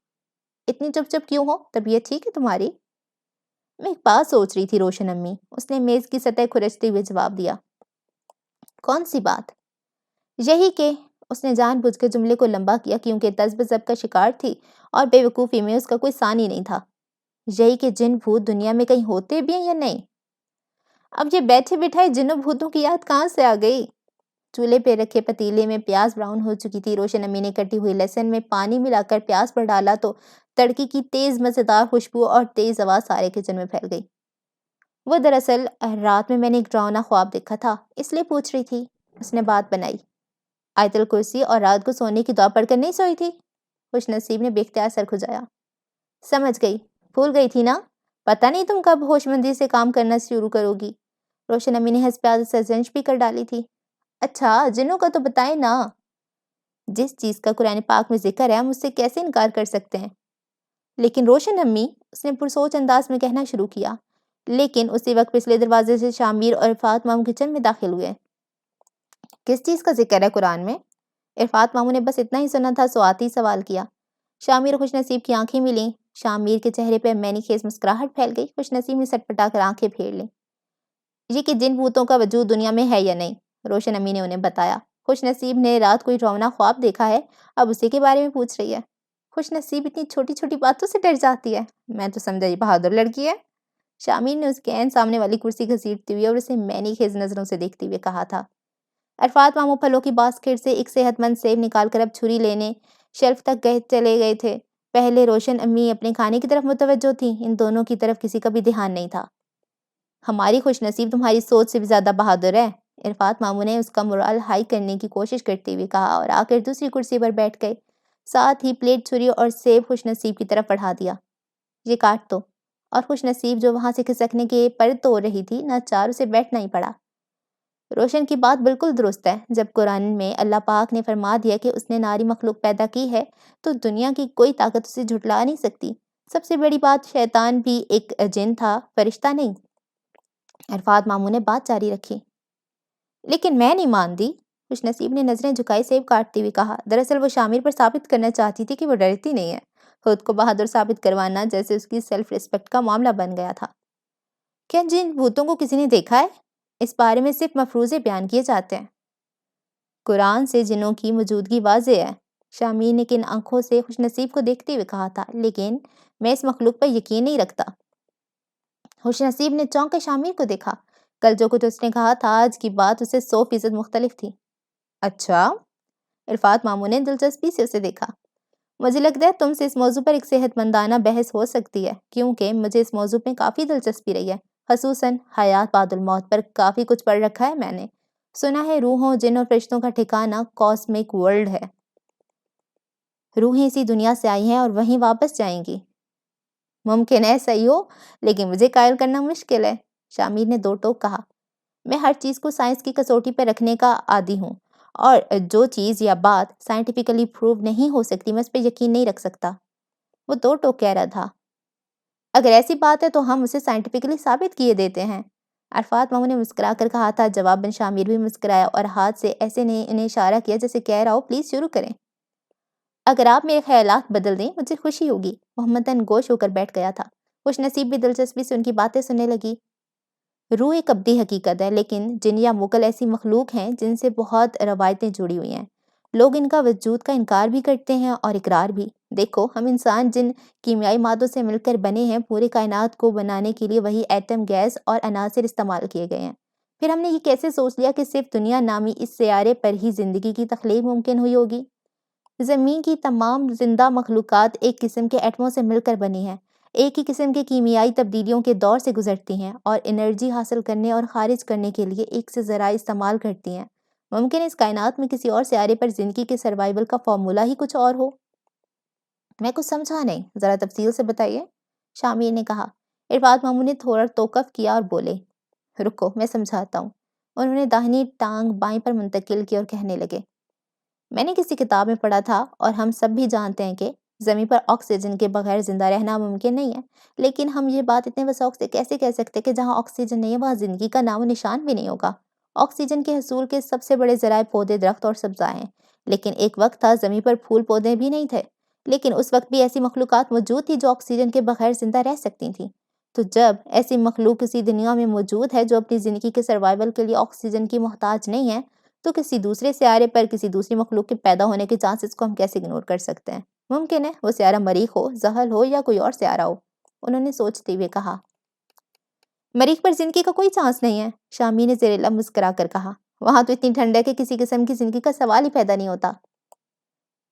اتنی چپ چپ کیوں ہو؟ طبیعت ٹھیک ہے تمہاری؟ میں ایک بات سوچ رہی تھی روشن امی، اس نے میز کی سطح کھرچتے ہوئے جواب دیا۔ کون سی بات؟ یہی کہ اس نے جان بوجھ کر جملے کو لمبا کیا کیونکہ تذب ذب کا شکار تھی اور بے وقوفی میں اس کا کوئی ثانی نہیں تھا۔ یہی کہ جن بھوت دنیا میں کہیں ہوتے بھی ہیں یا نہیں؟ اب یہ بیٹھے بٹھائے جنوں بھوتوں کی یاد کہاں سے آ گئی؟ چولہے پہ رکھے پتیلے میں پیاز براؤن ہو چکی تھی، روشن امی نے کٹی ہوئی لہسن میں پانی ملا کر پیاز پر ڈالا تو تڑکی کی تیز مزیدار خوشبو اور تیز آواز سارے کچن میں پھیل گئی۔ وہ دراصل رات میں نے ایک ڈراؤنا خواب دیکھا تھا، اس لیے پوچھ رہی تھی، اس نے بات بنائی۔ آیت الکرسی اور رات کو سونے کی دعا پڑھ کر نہیں سوئی تھی؟ خوش نصیب نے بے اختیار سر کھجایا۔ سمجھ گئی، بھول گئی تھی نا؟ پتہ نہیں تم کب ہوش مندی سے کام کرنا شروع کرو گی۔ روشن امی نے ہنس پیاز سرزنش بھی کر ڈالی تھی۔ اچھا جنوں کا تو بتائیں نا، جس چیز کا قرآن پاک میں ذکر ہے ہم اس سے کیسے انکار کر سکتے ہیں؟ لیکن روشن امی، اس نے پرسوچ انداز میں کہنا شروع کیا، لیکن اسی وقت پچھلے دروازے سے شامیر اور عرفات ماموں کچن میں داخل ہوئے۔ کس چیز کا ذکر ہے قرآن میں؟ عرفات ماموں نے بس اتنا ہی سنا تھا سو آتی سوال کیا۔ شامیر اور خوش نصیب کی آنکھیں ملیں، شامیر کے چہرے پہ مینی خیز مسکراہٹ پھیل گئی، خوش نصیب نے سٹ پٹا کر آنکھیں پھیر لیں۔ یہ کہ جن بھوتوں کا وجود دنیا میں ہے یا نہیں، روشن امی نے انہیں بتایا۔ خوش نصیب نے رات کوئی ڈراؤنا خواب دیکھا ہے، اب اسی کے بارے میں پوچھ رہی ہے۔ خوش نصیب اتنی چھوٹی چھوٹی باتوں سے ڈر جاتی ہے، میں تو سمجھا یہ بہادر لڑکی ہے۔ شامیر نے اس کے عین سامنے والی کرسی گھسیٹتی ہوئی اور اسے مینی خیز نظروں سے دیکھتے ہوئے کہا تھا۔ عرفات ماموں پھلوں کی باسکٹ سے ایک صحت مند سیب نکال کر اب چھری لینے شیلف تک چلے گئے تھے۔ پہلے روشن امی اپنے کھانے کی طرف متوجہ تھیں، ان دونوں کی طرف کسی کا بھی دھیان نہیں تھا۔ ہماری خوش نصیب تمہاری سوچ سے بھی زیادہ بہادر ہے، عرفات ماموں نے اس کا مورال ہائی کرنے کی کوشش کرتے ہوئے کہا اور آ کر دوسری کرسی پر بیٹھ گئے، ساتھ ہی پلیٹ چھری اور سیب خوش نصیب کی طرف بڑھا دیا۔ یہ کاٹ دو، اور خوش نصیب جو وہاں سے کھسکنے کے پر توڑ رہی تھی، ناچار اسے بیٹھنا ہی پڑا۔ روشن کی بات بالکل درست ہے، جب قرآن میں اللہ پاک نے فرما دیا کہ اس نے ناری مخلوق پیدا کی ہے تو دنیا کی کوئی طاقت اسے جھٹلا نہیں سکتی۔ سب سے بڑی بات شیطان بھی ایک جن تھا، فرشتہ نہیں۔ عرفات ماموں نے بات جاری رکھی۔ لیکن میں نہیں مانتی، خوش نصیب نے نظریں جھکائی سیب کاٹتے ہوئے کہا۔ دراصل وہ شامر پر ثابت کرنا چاہتی تھی کہ وہ ڈرتی نہیں ہے، خود کو بہادر ثابت کروانا جیسے اس کی سیلف ریسپیکٹ کا معاملہ بن گیا تھا۔ کیا جن بھوتوں کو کسی نے دیکھا ہے؟ اس بارے میں صرف مفروضے بیان کیے جاتے ہیں۔ قرآن سے جنوں کی موجودگی واضح ہے، شامیر نے کن آنکھوں سے خوش نصیب کو دیکھتے ہوئے کہا تھا، لیکن میں اس مخلوق پر یقین نہیں رکھتا۔ خوش نصیب نے چونک کر شامیر کو دیکھا، کل جو کچھ اس نے کہا تھا آج کی بات اسے 100% مختلف تھی۔ اچھا؟ عرفات ماموں نے دلچسپی سے اسے دیکھا۔ مجھے لگتا ہے تم سے اس موضوع پر ایک صحت مندانہ بحث ہو سکتی ہے، کیونکہ مجھے اس موضوع میں کافی دلچسپی رہی ہے، خصوصاً حیات بعد الموت پر کافی کچھ پڑھ رکھا ہے میں نے۔ سنا ہے روحوں، جن اور فرشتوں کا ٹھکانہ کاسمک ورلڈ ہے۔ روحیں اسی دنیا سے آئی ہیں اور وہیں واپس جائیں گی۔ ممکن ہے صحیح ہو، لیکن مجھے قائل کرنا مشکل ہے، شامیر نے دو ٹوک کہا۔ میں ہر چیز کو سائنس کی کسوٹی پر رکھنے کا عادی ہوں، اور جو چیز یا بات سائنٹیفکلی پروو نہیں ہو سکتی میں اس پہ یقین نہیں رکھ سکتا، وہ دو ٹوک کہہ رہا تھا۔ اگر ایسی بات ہے تو ہم اسے سائنٹیفکلی ثابت کیے دیتے ہیں، عرفات ماموں نے مسکرا کر کہا تھا۔ جواباً شامیر بھی مسکرایا اور ہاتھ سے ایسے نے انہیں اشارہ کیا جیسے کہہ رہا ہو پلیز شروع کریں۔ اگر آپ میرے خیالات بدل دیں مجھے خوشی ہوگی، محمدن گوش ہو کر بیٹھ گیا تھا۔ خوش نصیب بھی دلچسپی سے ان کی باتیں سننے لگی۔ روح ایک ابدی حقیقت ہے، لیکن جن یا مکل ایسی مخلوق ہیں جن سے بہت روایتیں جڑی ہوئی ہیں۔ لوگ ان کا وجود کا انکار بھی کرتے ہیں اور اقرار بھی۔ دیکھو، ہم انسان جن کیمیائی مادوں سے مل کر بنے ہیں، پورے کائنات کو بنانے کے لیے وہی ایٹم، گیس اور عناصر استعمال کیے گئے ہیں۔ پھر ہم نے یہ کیسے سوچ لیا کہ صرف دنیا نامی اس سیارے پر ہی زندگی کی تخلیق ممکن ہوئی ہوگی؟ زمین کی تمام زندہ مخلوقات ایک قسم کے ایٹموں سے مل کر بنی ہیں، ایک ہی قسم کے کیمیائی تبدیلیوں کے دور سے گزرتی ہیں اور انرجی حاصل کرنے اور خارج کرنے کے لیے ایک سے ذرائع استعمال کرتی ہیں۔ ممکن ہے اس کائنات میں کسی اور سیارے پر زندگی کے سروائیول کا فارمولا ہی کچھ اور ہو۔ میں کچھ سمجھا نہیں، ذرا تفصیل سے بتائیے، شامیر نے کہا۔ عرفات ماموں نے تھوڑا توقف کیا اور بولے، رکو میں سمجھاتا ہوں۔ انہوں نے داہنی ٹانگ بائیں پر منتقل کی اور کہنے لگے، میں نے کسی کتاب میں پڑھا تھا اور ہم سب بھی جانتے ہیں کہ زمین پر آکسیجن کے بغیر زندہ رہنا ممکن نہیں ہے، لیکن ہم یہ بات اتنے وثوق سے کیسے کہہ سکتے کہ جہاں آکسیجن نہیں ہے وہاں زندگی کا نام و نشان بھی نہیں ہوگا؟ آکسیجن کے حصول کے سب سے بڑے ذرائع پودے، درخت اور سبزہ ہیں، لیکن ایک وقت تھا زمین پر پھول پودے بھی نہیں تھے، لیکن اس وقت بھی ایسی مخلوقات موجود تھی جو آکسیجن کے بغیر زندہ رہ سکتی تھیں۔ تو جب ایسی مخلوق کسی دنیا میں موجود ہے جو اپنی زندگی کے سروائیول کے لیے آکسیجن کی محتاج نہیں ہے، تو کسی دوسرے سیارے پر کسی دوسری مخلوق کے پیدا ہونے کے چانسز کو ہم کیسے اگنور کر سکتے ہیں؟ ممکن ہے وہ سیارہ مریخ ہو، زحل ہو یا کوئی اور سیارہ ہو، انہوں نے سوچتے ہوئے کہا۔ مریخ پر زندگی کا کوئی چانس نہیں ہے، شامی نے زیر لب مسکرا کر کہا۔ وہاں تو اتنی ٹھنڈ ہے کہ کسی قسم کی زندگی کا سوال ہی پیدا نہیں ہوتا۔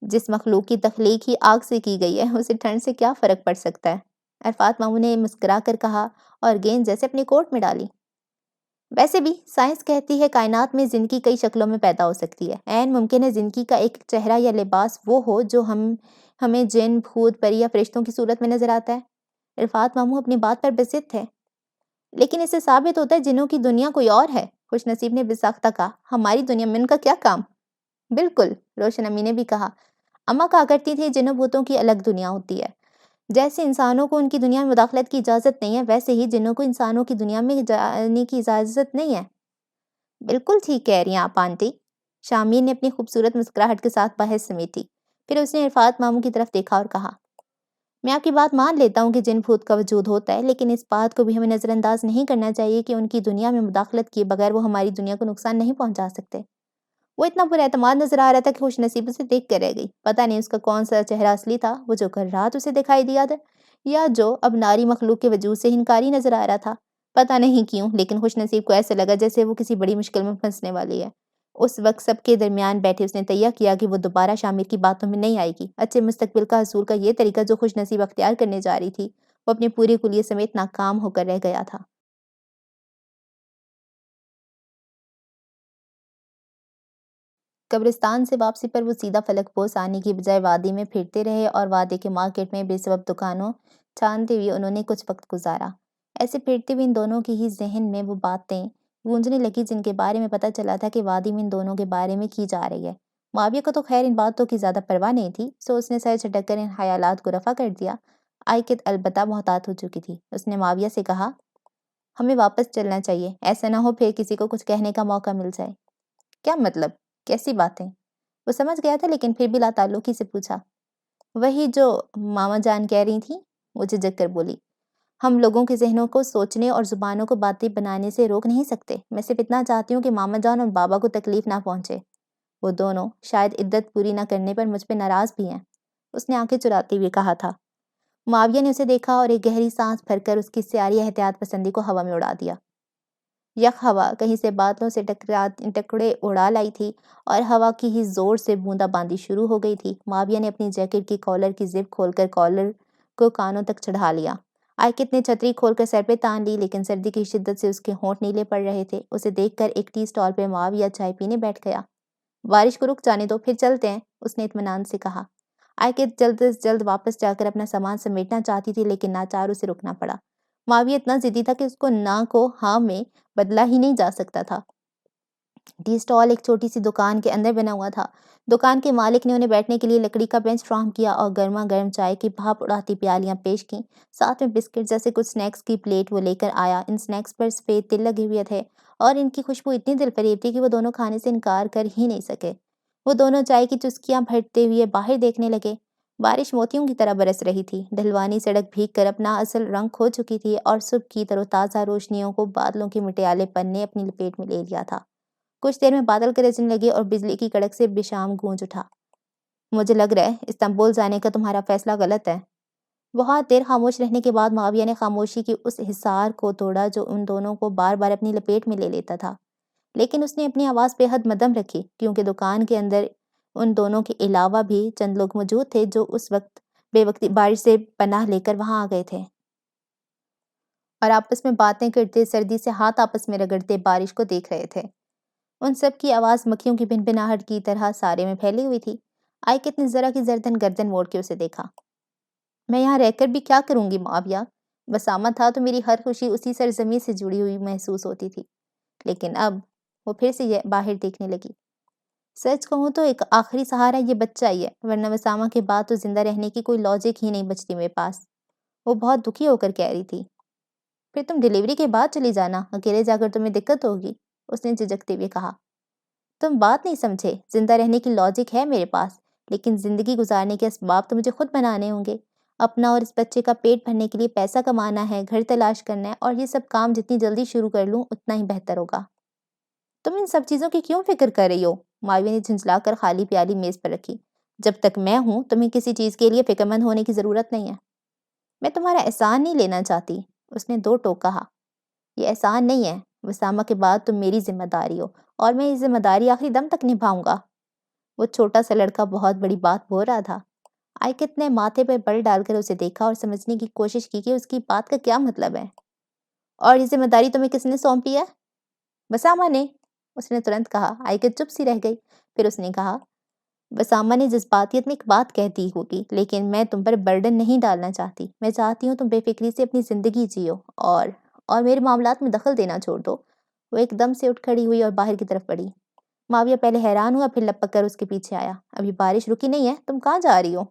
جس مخلوق کی تخلیق ہی آگ سے کی گئی ہے، اسے ٹھنڈ سے کیا فرق پڑ سکتا ہے؟ عرفات ماموں نے مسکرا کر کہا اور گیند جیسے اپنی کوٹ میں ڈالی۔ ویسے بھی سائنس کہتی ہے کائنات میں زندگی کئی شکلوں میں پیدا ہو سکتی ہے۔ عین ممکن ہے زندگی کا ایک چہرہ یا لباس وہ ہو جو ہمیں جن، بھوت، پری یا فرشتوں کی صورت میں نظر آتا ہے۔ عرفات ماموں اپنی بات پر بسط تھے۔ لیکن اس سے ثابت ہوتا ہے جنوں کی دنیا کوئی اور ہے، خوش نصیب نے بساختہ کہا۔ ہماری دنیا میں ان کا کیا کام؟ بالکل، روشن امی نے بھی کہا۔ اماں کہا کرتی تھی جنوں بھوتوں کی الگ دنیا ہوتی ہے۔ جیسے انسانوں کو ان کی دنیا میں مداخلت کی اجازت نہیں ہے، ویسے ہی جنوں کو انسانوں کی دنیا میں جانے کی اجازت نہیں ہے۔ بالکل ٹھیک کہہ رہی ہیں آپ آنٹی، شامیر نے اپنی خوبصورت مسکراہٹ کے ساتھ بحث سمیٹی۔ پھر اس نے عرفات ماموں کی طرف دیکھا اور کہا، میں آپ کی بات مان لیتا ہوں کہ جن بھوت کا وجود ہوتا ہے، لیکن اس بات کو بھی ہمیں نظر انداز نہیں کرنا چاہیے کہ ان کی دنیا میں مداخلت کیے بغیر وہ ہماری دنیا کو نقصان نہیں پہنچا سکتے۔ وہ اتنا پر اعتماد نظر آ رہا تھا کہ خوش نصیب اسے دیکھ کر رہ گئی۔ پتہ نہیں اس کا کون سا چہرہ اصلی تھا، وہ جو کل رات اسے دکھائی دیا تھا، یا جو اب ناری مخلوق کے وجود سے انکاری نظر آ رہا تھا۔ پتہ نہیں کیوں، لیکن خوش نصیب کو ایسا لگا جیسے وہ کسی بڑی مشکل میں پھنسنے والی ہے۔ اس وقت سب کے درمیان بیٹھے اس نے تیہ کیا کہ وہ دوبارہ شامر کی باتوں میں نہیں آئے گی۔ اچھے مستقبل کا حصول کا یہ طریقہ جو خوش نصیب اختیار کرنے جا رہی تھی، وہ اپنے پورے کلیے سمیت ناکام ہو کر رہ گیا تھا۔ قبرستان سے واپسی پر وہ سیدھا فلک پوش آنے کی بجائے وادی میں پھرتے رہے اور وادی کے مارکیٹ میں بے سبب دکانوں چھانتے ہوئے انہوں نے کچھ وقت گزارا۔ ایسے پھرتے ہوئے ان دونوں کے ہی ذہن میں وہ باتیں گونجنے لگی جن کے بارے میں پتہ چلا تھا کہ وادی میں ان دونوں کے بارے میں کی جا رہی ہے۔ معاویہ کو تو خیر ان باتوں کی زیادہ پرواہ نہیں تھی، سو اس نے سر جھٹک کر ان خیالات کو رفع کر دیا۔ آئکت البتہ محتاط ہو چکی تھی۔ اس نے معاویہ سے کہا، ہمیں واپس چلنا چاہیے، ایسا نہ ہو پھر کسی کو کچھ کہنے کا موقع مل جائے۔ کیا مطلب؟ کیسی باتیں؟ وہ سمجھ گیا تھا لیکن پھر بھی لا تعلقی سے پوچھا۔ وہی جو ماما جان کہہ رہی تھیں، وہ جھجک کر بولی۔ ہم لوگوں کے ذہنوں کو سوچنے اور زبانوں کو باتیں بنانے سے روک نہیں سکتے۔ میں صرف اتنا چاہتی ہوں کہ ماما جان اور بابا کو تکلیف نہ پہنچے۔ وہ دونوں شاید عدت پوری نہ کرنے پر مجھ پہ ناراض بھی ہیں، اس نے آنکھیں چراتے ہوئے کہا تھا۔ معاویہ نے اسے دیکھا اور ایک گہری سانس بھر کر اس کی سیاہی احتیاط پسندی کو ہوا میں اڑا دیا۔ یک ہوا کہیں سے بادلوں سے ٹکڑے اڑا لائی تھی اور ہوا کی ہی زور سے بوندا باندی شروع ہو گئی تھی۔ معاویہ نے اپنی جیکٹ کی کالر کی زپ کھول کر کالر کو کانوں تک چڑھا لیا۔ آئکت نے چھتری کھول کر سر پہ تان لی، لیکن سردی کی شدت سے اس کے ہونٹ نیلے پڑ رہے تھے۔ اسے دیکھ کر ایک ٹی اسٹال پہ معاویہ چائے پینے بیٹھ گیا۔ بارش کو رک جانے دو، پھر چلتے ہیں، اس نے اطمینان سے کہا۔ آئکت جلد از جلد واپس جا کر اپنا سامان سمیٹنا چاہتی تھی، لیکن ناچار اسے رکنا پڑا۔ معاویہ اتنا ضدی تھا کہ اس کو نہ کو ہاں میں بدلا ہی نہیں جا سکتا تھا۔ ٹی اسٹال ایک چھوٹی سی دکان کے اندر بنا ہوا تھا۔ دکان کے مالک نے انہیں بیٹھنے کے لیے لکڑی کا بینچ فراہم کیا اور گرما گرم چائے کی بھاپ اڑاتی پیالیاں پیش کیں، ساتھ میں بسکٹ جیسے کچھ سنیکس کی پلیٹ وہ لے کر آیا۔ ان سنیکس پر سفید تل لگے ہوئے تھے اور ان کی خوشبو اتنی دل فریب تھی کہ وہ دونوں کھانے سے انکار کر ہی نہیں سکے۔ وہ دونوں چائے کی چسکیاں بھرتے ہوئے باہر دیکھنے لگے۔ بارش موتیوں کی طرح برس رہی تھی۔ ڈھلوانی سڑک بھیگ کر اپنا اصل رنگ کھو چکی تھی اور صبح کی تر و تازہ روشنیوں کو بادلوں کے مٹیالے پن نے اپنی لپیٹ میں لے لیا تھا۔ کچھ دیر میں بادل گرجنے لگے اور بجلی کی کڑک سے بشام گونج اٹھا۔ مجھے لگ رہا ہے استنبول جانے کا تمہارا فیصلہ غلط ہے۔ بہت دیر خاموش رہنے کے بعد معاویہ نے خاموشی کی اس حصار کو توڑا جو ان دونوں کو بار بار اپنی لپیٹ میں لے لیتا تھا، لیکن اس نے اپنی آواز بے حد مدھم رکھی کیونکہ دکان کے اندر ان دونوں کے علاوہ بھی چند لوگ موجود تھے جو اس وقت بے وقتی بارش سے پناہ لے کر وہاں آ گئے تھے اور آپس میں باتیں کرتے، سردی سے ہاتھ آپس میں رگڑتے بارش کو دیکھ رہے تھے۔ ان سب کی آواز مکھیوں کی بھنبھناہٹ کی طرح سارے میں پھیلی ہوئی تھی۔ آئکت نے ذرا کی گردن موڑ کے اسے دیکھا۔ میں یہاں رہ کر بھی کیا کروں گی معاویہ؟ بسامہ تھا تو میری ہر خوشی اسی سرزمین سے جڑی ہوئی محسوس ہوتی تھی، لیکن اب وہ پھر سے باہر دیکھنے لگی۔ سچ کہوں تو ایک آخری سہارا یہ بچہ ہی ہے، ورنہ بسامہ کے بعد تو زندہ رہنے کی کوئی لاجک ہی نہیں بچتی میرے پاس، وہ بہت دکھی ہو کر کہہ رہی تھی۔ پھر تم ڈیلیوری کے بعد چلی جانا، اکیلے جا کر تمہیں دقت ہوگی، اس نے جھجکتے ہوئے کہا۔ تم بات نہیں سمجھے، زندہ رہنے کی لاجک ہے میرے پاس، لیکن زندگی گزارنے کے اسباب تو مجھے خود بنانے ہوں گے۔ اپنا اور اس بچے کا پیٹ بھرنے کے لیے پیسہ کمانا ہے، گھر تلاش کرنا ہے، اور یہ سب کام جتنی جلدی شروع کر لوں اتنا ہی بہتر ہوگا۔ تم ان سب چیزوں کی کیوں فکر کر رہی ہو؟ معاویہ نے جھنجھلا کر خالی پیالی میز پر رکھی۔ جب تک میں ہوں تمہیں کسی چیز کے لیے فکر مند ہونے کی ضرورت نہیں ہے۔ میں تمہارا احسان نہیں لینا چاہتی، اس نے دو ٹوک کہا۔ یہ احسان نہیں ہے، وسامہ کے بعد تم میری ذمہ داری ہو اور میں یہ ذمہ داری آخری دم تک نبھاؤں گا۔ وہ چھوٹا سا لڑکا بہت بڑی بات بول رہا تھا۔ آئکت نے ماتھے پر بل ڈال کر اسے دیکھا اور سمجھنے کی کوشش کی کہ اس کی بات کا کیا مطلب ہے۔ اور یہ ذمہ داری تمہیں کس نے سونپی ہے؟ وسامہ نے، اس نے ترنت کہا۔ آئکت چپ سی رہ گئی، پھر اس نے کہا، وسامہ نے جذباتیت میں ایک بات کہہ دی ہوگی، لیکن میں تم پر برڈن نہیں ڈالنا چاہتی۔ میں چاہتی ہوں تم بے فکری سے اپنی زندگی جیو اور میرے معاملات میں دخل دینا چھوڑ دو۔ وہ ایک دم سے اٹھ کھڑی ہوئی اور باہر کی طرف بڑھی۔ معاویہ پہلے حیران ہوا، پھر لپک کر اس کے پیچھے آیا۔ ابھی بارش رکی نہیں ہے، تم کہاں جا رہی ہو؟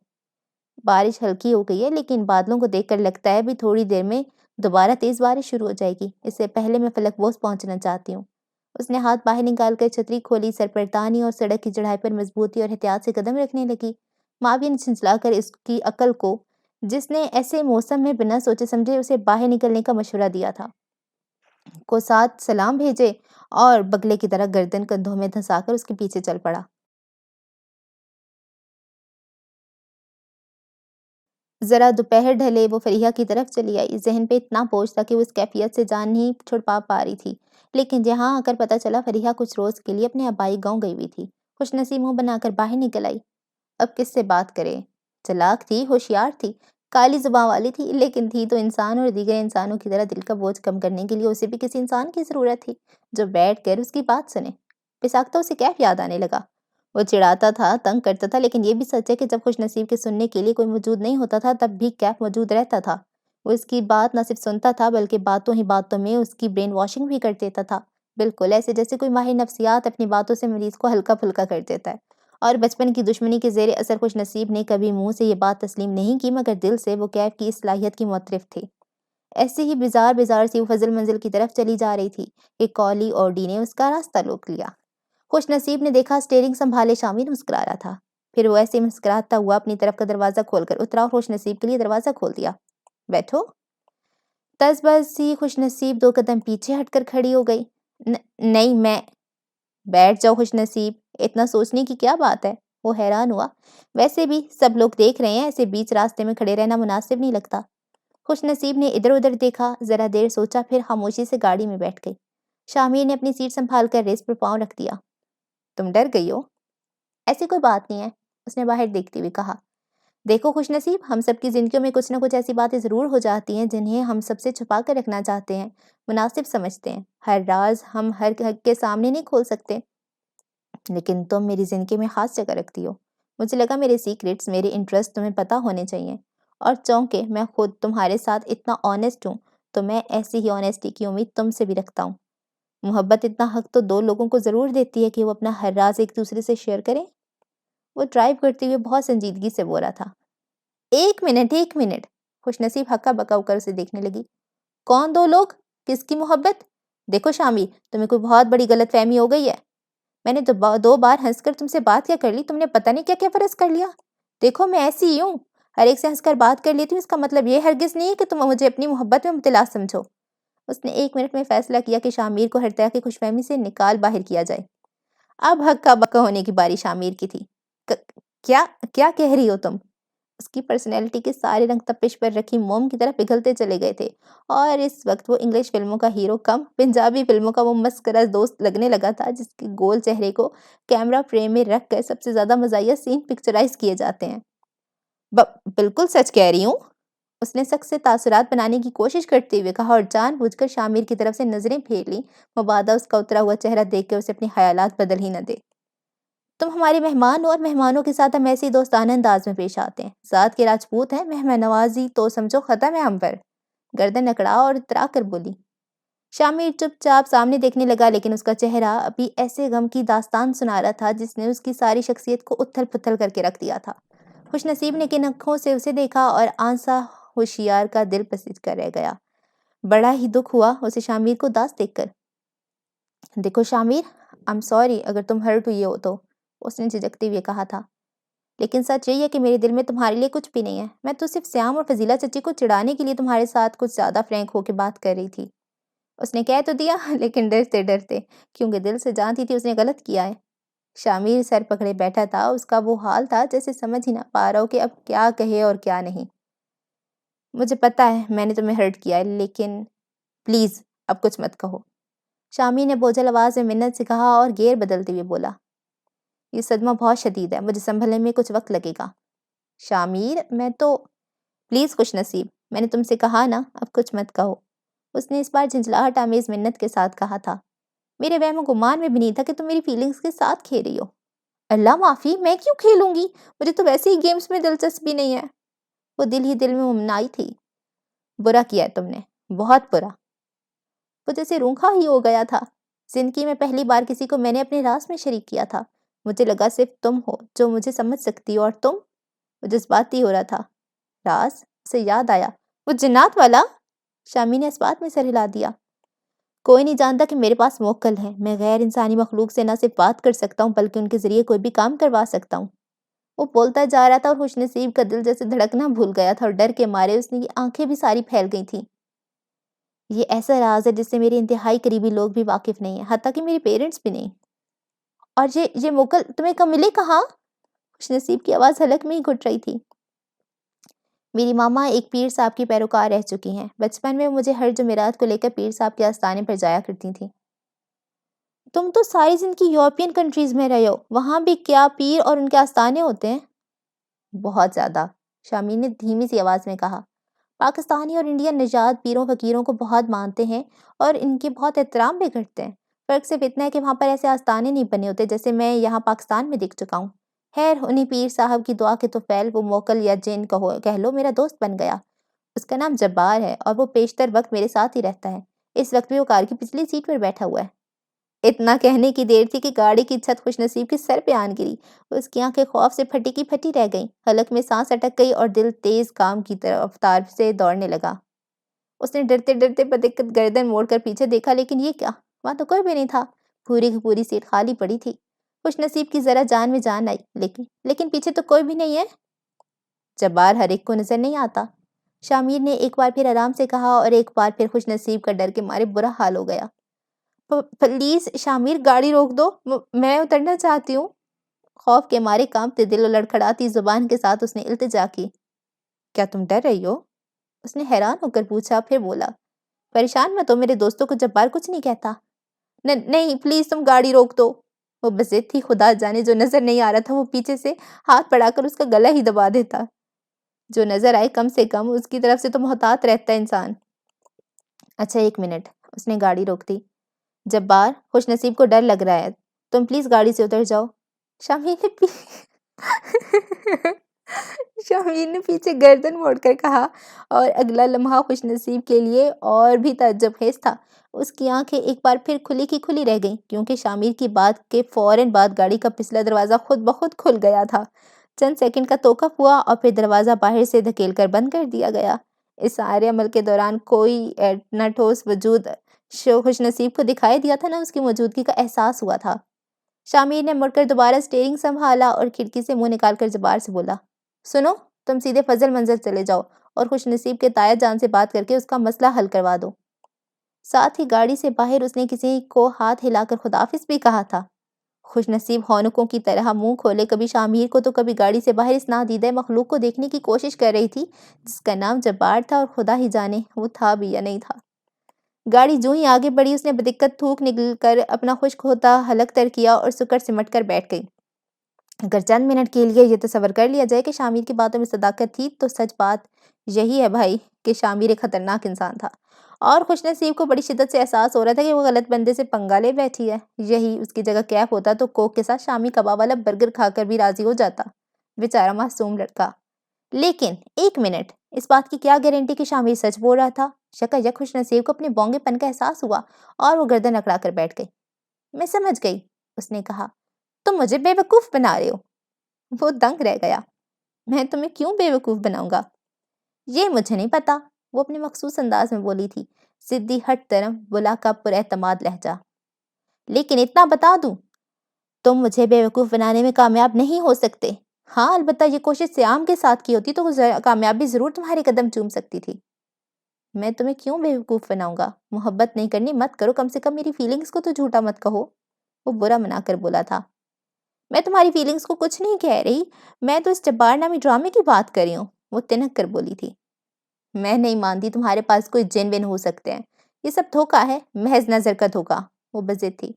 بارش ہلکی ہو گئی ہے، لیکن بادلوں کو دیکھ کر لگتا ہے ابھی تھوڑی دیر میں دوبارہ تیز بارش شروع ہو جائے گی۔ اس سے پہلے میں فلک بوس پہنچنا چاہتی ہوں۔ اس نے ہاتھ باہر نکال کر چھتری کھولی، سر پر تانی اور سڑک کی چڑھائی پر مضبوطی اور احتیاط سے قدم رکھنے لگی۔ معاویہ نے جھنجھلا کر اس کی عقل کو، جس نے ایسے موسم میں بنا سوچے سمجھے اسے باہر نکلنے کا مشورہ دیا تھا، کو ساتھ سلام بھیجے اور بگلے کی طرح گردن کندھوں میں دھنسا کر اس کے پیچھے چل پڑا۔ ذرا دوپہر ڈھلے وہ فریحہ کی طرف چلی آئی۔ ذہن پہ اتنا بوجھ تھا کہ وہ اس کیفیت سے جان نہیں چھڑپا پا رہی تھی، لیکن یہاں آ کر پتہ چلا فریحہ کچھ روز کے لیے اپنے آبائی گاؤں گئی ہوئی تھی۔ خوش نصیب منہ بنا کر باہر نکل آئی۔ اب کس سے بات کرے؟ چلاک تھی، ہوشیار تھی، کالی زباں والی تھی، لیکن تھی تو انسان، اور دیگر انسانوں کی طرح دل کا بوجھ کم کرنے کے لیے اسے بھی کسی انسان کی ضرورت تھی جو بیٹھ کر اس کی بات سنے۔ بساختہ اسے کیف یاد آنے لگا۔ وہ چڑھاتا تھا، تنگ کرتا تھا، لیکن یہ بھی سچ ہے کہ جب خوش نصیب کے سننے کے لیے کوئی موجود نہیں ہوتا تھا تب بھی کیف موجود رہتا تھا۔ وہ اس کی بات نہ صرف سنتا تھا بلکہ باتوں ہی باتوں میں اس کی برین واشنگ بھی کر دیتا تھا، بالکل ایسے جیسے کوئی ماہر نفسیات اپنی باتوں سے مریض کو ہلکا پھلکا کر دیتا ہے۔ اور بچپن کی دشمنی کے زیر اثر خوش نصیب نے کبھی منہ سے یہ بات تسلیم نہیں کی، مگر دل سے وہ کیف کی اس صلاحیت کی معترف تھی۔ ایسے ہی بزار سی وہ فضل منزل کی طرف چلی جا رہی تھی کہ کولی اور ڈی نے اس کا راستہ روک لیا۔ خوش نصیب نے دیکھا اسٹیئرنگ سنبھالے شامل مسکرا رہا تھا، پھر وہ ایسے مسکراتا ہوا اپنی طرف کا دروازہ کھول کر اترا اور خوش نصیب کے لیے دروازہ کھول دیا۔ بیٹھو۔ تز بز سی خوش نصیب 2 قدم پیچھے ہٹ کر کھڑی ہو گئی۔ نہیں میں۔ بیٹھ جاؤ خوش نصیب، اتنا سوچنے کی کیا بات ہے؟ وہ حیران ہوا۔ ویسے بھی سب لوگ دیکھ رہے ہیں، ایسے بیچ راستے میں کھڑے رہنا مناسب نہیں لگتا۔ خوش نصیب نے ادھر ادھر دیکھا، ذرا دیر سوچا، پھر خاموشی سے گاڑی میں بیٹھ گئی۔ شامیر نے اپنی سیٹ سنبھال کر ریس پر پاؤں رکھ دیا۔ تم ڈر گئی ہو؟ ایسی کوئی بات نہیں ہے، اس نے باہر دیکھتے ہوئے کہا۔ دیکھو خوش نصیب، ہم سب کی زندگیوں میں کچھ نہ کچھ ایسی باتیں ضرور ہو جاتی ہیں جنہیں ہم سب سے چھپا کر رکھنا چاہتے ہیں، مناسب سمجھتے ہیں۔ ہر راز ہم ہر کے سامنے نہیں کھول سکتے، لیکن تم میری زندگی میں خاص جگہ رکھتی ہو۔ مجھے لگا میرے سیکرٹس، میرے انٹرسٹ تمہیں پتہ ہونے چاہیے، اور چونکہ میں خود تمہارے ساتھ اتنا آنیسٹ ہوں تو میں ایسی ہی آنیسٹی کی امید تم سے بھی رکھتا ہوں۔ محبت اتنا حق تو 2 لوگوں کو ضرور دیتی ہے کہ وہ اپنا ہر راز ایک دوسرے سے شیئر کریں۔ وہ ڈرائیو کرتے ہوئے بہت سنجیدگی سے بول رہا تھا۔ ایک منٹ۔ خوش نصیب ہکا بکا ہو کر اسے دیکھنے لگی۔ کون 2 لوگ؟ کس کی محبت؟ دیکھو شامی، تمہیں کوئی بہت بڑی غلط فہمی ہو گئی ہے۔ میں نے 2 بار ہنس کر تم سے بات کیا کر لی، تم نے پتہ نہیں کیا کیا فرض کر لیا۔ دیکھو میں ایسی ہی ہوں، ہر ایک سے ہنس کر بات کر لیتی ہوں، اس کا مطلب یہ ہرگز نہیں ہے کہ تم مجھے اپنی محبت میں مبتلا سمجھو۔ اس نے 1 منٹ میں فیصلہ کیا کہ شامیر کو ہر طرح کی خوش فہمی سے نکال باہر کیا جائے۔ اب ہکا بکا ہونے کی باری شامیر کی تھی۔ کیا کیا کہہ رہی ہو تم؟ اس کی پرسنالٹی کے سارے رنگ تپش پر رکھی موم کی طرح پگھلتے چلے گئے تھے، اور اس وقت وہ انگلش فلموں کا ہیرو کم پنجابی فلموں کا وہ مسخرہ دوست لگنے لگا تھا جس کے گول چہرے کو کیمرہ فریم میں رکھ کر سب سے زیادہ مزاحیہ سین پکچرائز کیے جاتے ہیں۔ بالکل سچ کہہ رہی ہوں، اس نے سخت سے تاثرات بنانے کی کوشش کرتے ہوئے کہا، اور جان بوجھ کر شامیر کی طرف سے نظریں پھیر لیں، مبادا اس کا اترا ہوا چہرہ دیکھ کے اسے اپنے خیالات بدل ہی نہ دے۔ تم ہمارے مہمان ہو، اور مہمانوں کے ساتھ ہم ایسے ہی دوستانہ انداز میں پیش آتے ہیں۔ ذات کے راجپوت ہیں، مہمان نوازی تو سمجھو ختم ہے ہم پر۔ گردن اکڑا اور اترا کر بولی۔ شامیر چپ چاپ سامنے دیکھنے لگا، لیکن اس کا چہرہ ابھی ایسے غم کی داستان سنا رہا تھا جس نے اس کی ساری شخصیت کو اتھل پتھل کر کے رکھ دیا تھا۔ خوش نصیب نے کن آنکھوں سے اسے دیکھا، اور آنسا ہوشیار کا دل پسج کر رہ گیا۔ بڑا ہی دکھ ہوا اسے شامیر کو اداس دیکھ کر۔ دیکھو شامیر، I'm sorry اگر تم ہرٹ ہوئی ہو تو، اس نے جھجکتے ہوئے کہا تھا، لیکن سچ یہی ہے کہ میرے دل میں تمہارے لیے کچھ بھی نہیں ہے۔ میں تو صرف سیام اور فضیلہ چچی کو چڑھانے کے لیے تمہارے ساتھ کچھ زیادہ فرینک ہو کے بات کر رہی تھی۔ اس نے کہہ تو دیا، لیکن ڈرتے ڈرتے، کیونکہ دل سے جانتی تھی اس نے غلط کیا ہے۔ شامیر سر پکڑے بیٹھا تھا، اس کا وہ حال تھا جیسے سمجھ ہی نہ پا رہا ہو کہ اب کیا کہے اور کیا نہیں۔ مجھے پتا ہے میں نے تمہیں ہرٹ کیا ہے، لیکن پلیز اب کچھ مت کہو۔ شامیر نے بوجھل آواز میں منت سے کہا، اور گیئر بدلتے ہوئے بولا، یہ صدمہ بہت شدید ہے، مجھے سنبھلنے میں کچھ وقت لگے گا۔ شامیر میں تو پلیز خوش نصیب، میں نے تم سے کہا نا اب کچھ مت کہو، اس نے اس بار جھنجھلاہٹ آمیز منت کے ساتھ کہا تھا۔ میرے وہم و گمان میں بھی نہیں تھا کہ تم میری فیلنگز کے ساتھ کھیل رہی ہو۔ اللہ معافی، میں کیوں کھیلوں گی؟ مجھے تو ویسے ہی گیمز میں دلچسپی نہیں ہے۔ وہ دل ہی دل میں ممنائی تھی۔ برا کیا ہے تم نے، بہت برا۔ وہ جیسے رونکھا ہی ہو گیا تھا۔ زندگی میں پہلی بار کسی کو میں نے اپنے راز میں شریک کیا تھا۔ مجھے لگا صرف تم ہو جو مجھے سمجھ سکتی ہو، اور تم۔ وہ جذباتی ہو رہا تھا۔ راز؟ اسے یاد آیا، وہ جنات والا؟ شامی نے اس بات میں سر ہلا دیا۔ کوئی نہیں جانتا کہ میرے پاس موکل ہے، میں غیر انسانی مخلوق سے نہ صرف بات کر سکتا ہوں بلکہ ان کے ذریعے کوئی بھی کام کروا سکتا ہوں۔ وہ بولتا جا رہا تھا، اور خوش نصیب کا دل جیسے دھڑکنا بھول گیا تھا، اور ڈر کے مارے اس کی آنکھیں بھی ساری پھیل گئی تھیں۔ یہ ایسا راز ہے جس سے میرے انتہائی قریبی لوگ بھی واقف نہیں ہیں، حتیٰ کہ میرے پیرنٹس بھی نہیں۔ اور یہ موکل تمہیں کب ملے کہاں؟ خوش نصیب کی آواز حلق میں ہی گھٹ رہی تھی۔ میری ماما ایک پیر صاحب کی پیروکار رہ چکی ہیں۔ بچپن میں مجھے ہر جمعرات کو لے کر پیر صاحب کے آستانے پر جایا کرتی تھیں۔ تم تو ساری زندگی یورپین کنٹریز میں رہے ہو، وہاں بھی کیا پیر اور ان کے آستانے ہوتے ہیں؟ بہت زیادہ، شامی نے دھیمی سی آواز میں کہا۔ پاکستانی اور انڈین نژاد پیروں فقیروں کو بہت مانتے ہیں اور ان کے بہت احترام بھی کرتے ہیں۔ فرق صرف اتنا ہے کہ وہاں پر ایسے آستانے نہیں بنے ہوتے جیسے میں یہاں پاکستان میں دیکھ چکا ہوں۔ خیر، انہیں پیر صاحب کی دعا کے توفیل وہ موکل یا جن کہہ لو میرا دوست بن گیا۔ اس کا نام جبار ہے، اور وہ بیشتر وقت میرے ساتھ ہی رہتا ہے۔ اس وقت بھی وہ کار کی پچھلی سیٹ پر بیٹھا ہوا ہے۔ اتنا کہنے کی دیر تھی کہ گاڑی کی چھت خوش نصیب کے سر پہ آن گری۔ اس کی آنکھیں خوف سے پھٹی کی پھٹی رہ گئیں، حلق میں سانس اٹک گئی، اور دل تیز کام کی رفتار سے دوڑنے لگا۔ اس نے ڈرتے ڈرتے بدقت گردن موڑ کر پیچھے دیکھا، لیکن یہ کیا، وہاں تو کوئی بھی نہیں تھا۔ پوری کی پوری سیٹ خالی پڑی تھی۔ خوش نصیب کی ذرا جان میں جان آئی، لیکن پیچھے تو کوئی بھی نہیں ہے۔ جبار ہر ایک کو نظر نہیں آتا، شامیر نے ایک بار پھر آرام سے کہا، اور ایک بار پھر خوش نصیب کا ڈر کے مارے برا حال ہو گیا۔ پلیز شامیر، گاڑی روک دو، میں اترنا چاہتی ہوں۔ خوف کے مارے کانپتے دل و لڑکھڑاتی زبان کے ساتھ اس نے التجا کی۔ کیا تم ڈر رہی ہو؟ اس نے حیران ہو کر پوچھا، پھر بولا، پریشان مت ہو، میرے دوستوں کو جبار کچھ نہیں کہتا۔ نہیں پلیز تم گاڑی روک دو۔ وہ بضد تھی، خدا جانے جو نظر نہیں آ رہا تھا وہ پیچھے سے ہاتھ بڑھا کر اس کا گلا ہی دبا دیتا۔ جو نظر آئے کم سے کم اس کی طرف سے تو محتاط رہتا ہے انسان۔ اچھا 1 منٹ، اس نے گاڑی روک دی۔ جبار، خوش نصیب کو ڈر لگ رہا ہے، تم پلیز گاڑی سے اتر جاؤ۔ شامیر نے پیچھے گردن موڑ کر کہا، اور اگلا لمحہ خوش نصیب کے لیے اور بھی تعجب خیز تھا۔ اس کی آنکھیں ایک بار پھر کھلی کی کھلی رہ گئیں، کیونکہ شامیر کی بات کے فوراً بعد گاڑی کا پچھلا دروازہ خود بخود کھل گیا تھا۔ چند سیکنڈ کا توقف ہوا، اور پھر دروازہ باہر سے دھکیل کر بند کر دیا گیا۔ اس سارے عمل کے دوران کوئی نہ ٹھوس وجود خوش نصیب کو دکھائی دیا تھا، نہ اس کی موجودگی کا احساس ہوا تھا۔ شامیر نے مڑ کر دوبارہ اسٹیئرنگ سنبھالا، اور کھڑکی سے منہ نکال کر جبار سے بولا، سنو، تم سیدھے فضل منظر چلے جاؤ اور خوش نصیب کے تایا جان سے بات کر کے اس کا مسئلہ حل کروا دو۔ ساتھ ہی گاڑی سے باہر اس نے کسی کو ہاتھ ہلا کر خداحافظ بھی کہا تھا۔ خوش نصیب ہونکوں کی طرح منہ کھولے کبھی شامیر کو تو کبھی گاڑی سے باہر اس نادیدہ مخلوق کو دیکھنے کی کوشش کر رہی تھی جس کا نام جبار تھا، اور خدا ہی جانے وہ تھا بھی یا نہیں تھا۔ گاڑی جو ہی آگے بڑھی اس نے بدقت تھوک نکل کر اپنا خشک ہوتا حلق تر کیا اور سکڑ سمٹ کر بیٹھ گئی۔ اگر چند منٹ کے لیے یہ تصور کر لیا جائے کہ شامیر کی باتوں میں صداقت تھی تو سچ بات یہی ہے بھائی کہ شامیر ایک خطرناک انسان تھا، اور خوش نصیب کو بڑی شدت سے احساس ہو رہا تھا کہ وہ غلط بندے سے پنگا لے بیٹھی ہے۔ یہی اس کی جگہ کیف ہوتا تو کوک کے ساتھ شامی کباب والا برگر کھا کر بھی راضی ہو جاتا، بیچارہ معصوم لڑکا۔ لیکن ایک منٹ، اس بات کی کیا گارنٹی کہ شامیر سچ بول رہا تھا؟ یک خوش نصیب کو اپنے بونگے پن کا احساس ہوا اور وہ گردن اکڑا کر بیٹھ گئی۔ میں سمجھ گئی، اس نے کہا، تم مجھے بے وقوف بنا رہے ہو۔ وہ دنگ رہ گیا۔ میں تمہیں کیوں بے وقوف بناؤں گا؟ یہ مجھے نہیں پتا، وہ اپنے مخصوص انداز میں بولی تھی، ضدی ہٹ طرف بلا کا پر اعتماد لہجہ۔ لیکن اتنا بتا دوں، تم مجھے بے وقوف بنانے میں کامیاب نہیں ہو سکتے۔ ہاں البتہ یہ کوشش سیام کے ساتھ کی ہوتی تو کامیابی ضرور تمہارے قدم چوم سکتی تھی۔ میں تمہیں کیوں بے وقوف بناؤں گا؟ محبت نہیں کرنی مت کرو، کم سے کم میری فیلنگز کو تو جھوٹا مت کہو، وہ برا منا کر بولا تھا۔ میں تمہاری فیلنگز کو کچھ نہیں کہہ رہی، میں تو اس جبار نامی ڈرامے کی بات کر رہی ہوں، وہ تنک کر بولی تھی۔ میں نہیں مانتی تمہارے پاس کوئی جن ون ہو سکتے ہیں، یہ سب دھوکا ہے، محض نظر کا دھوکا، وہ بضد تھی۔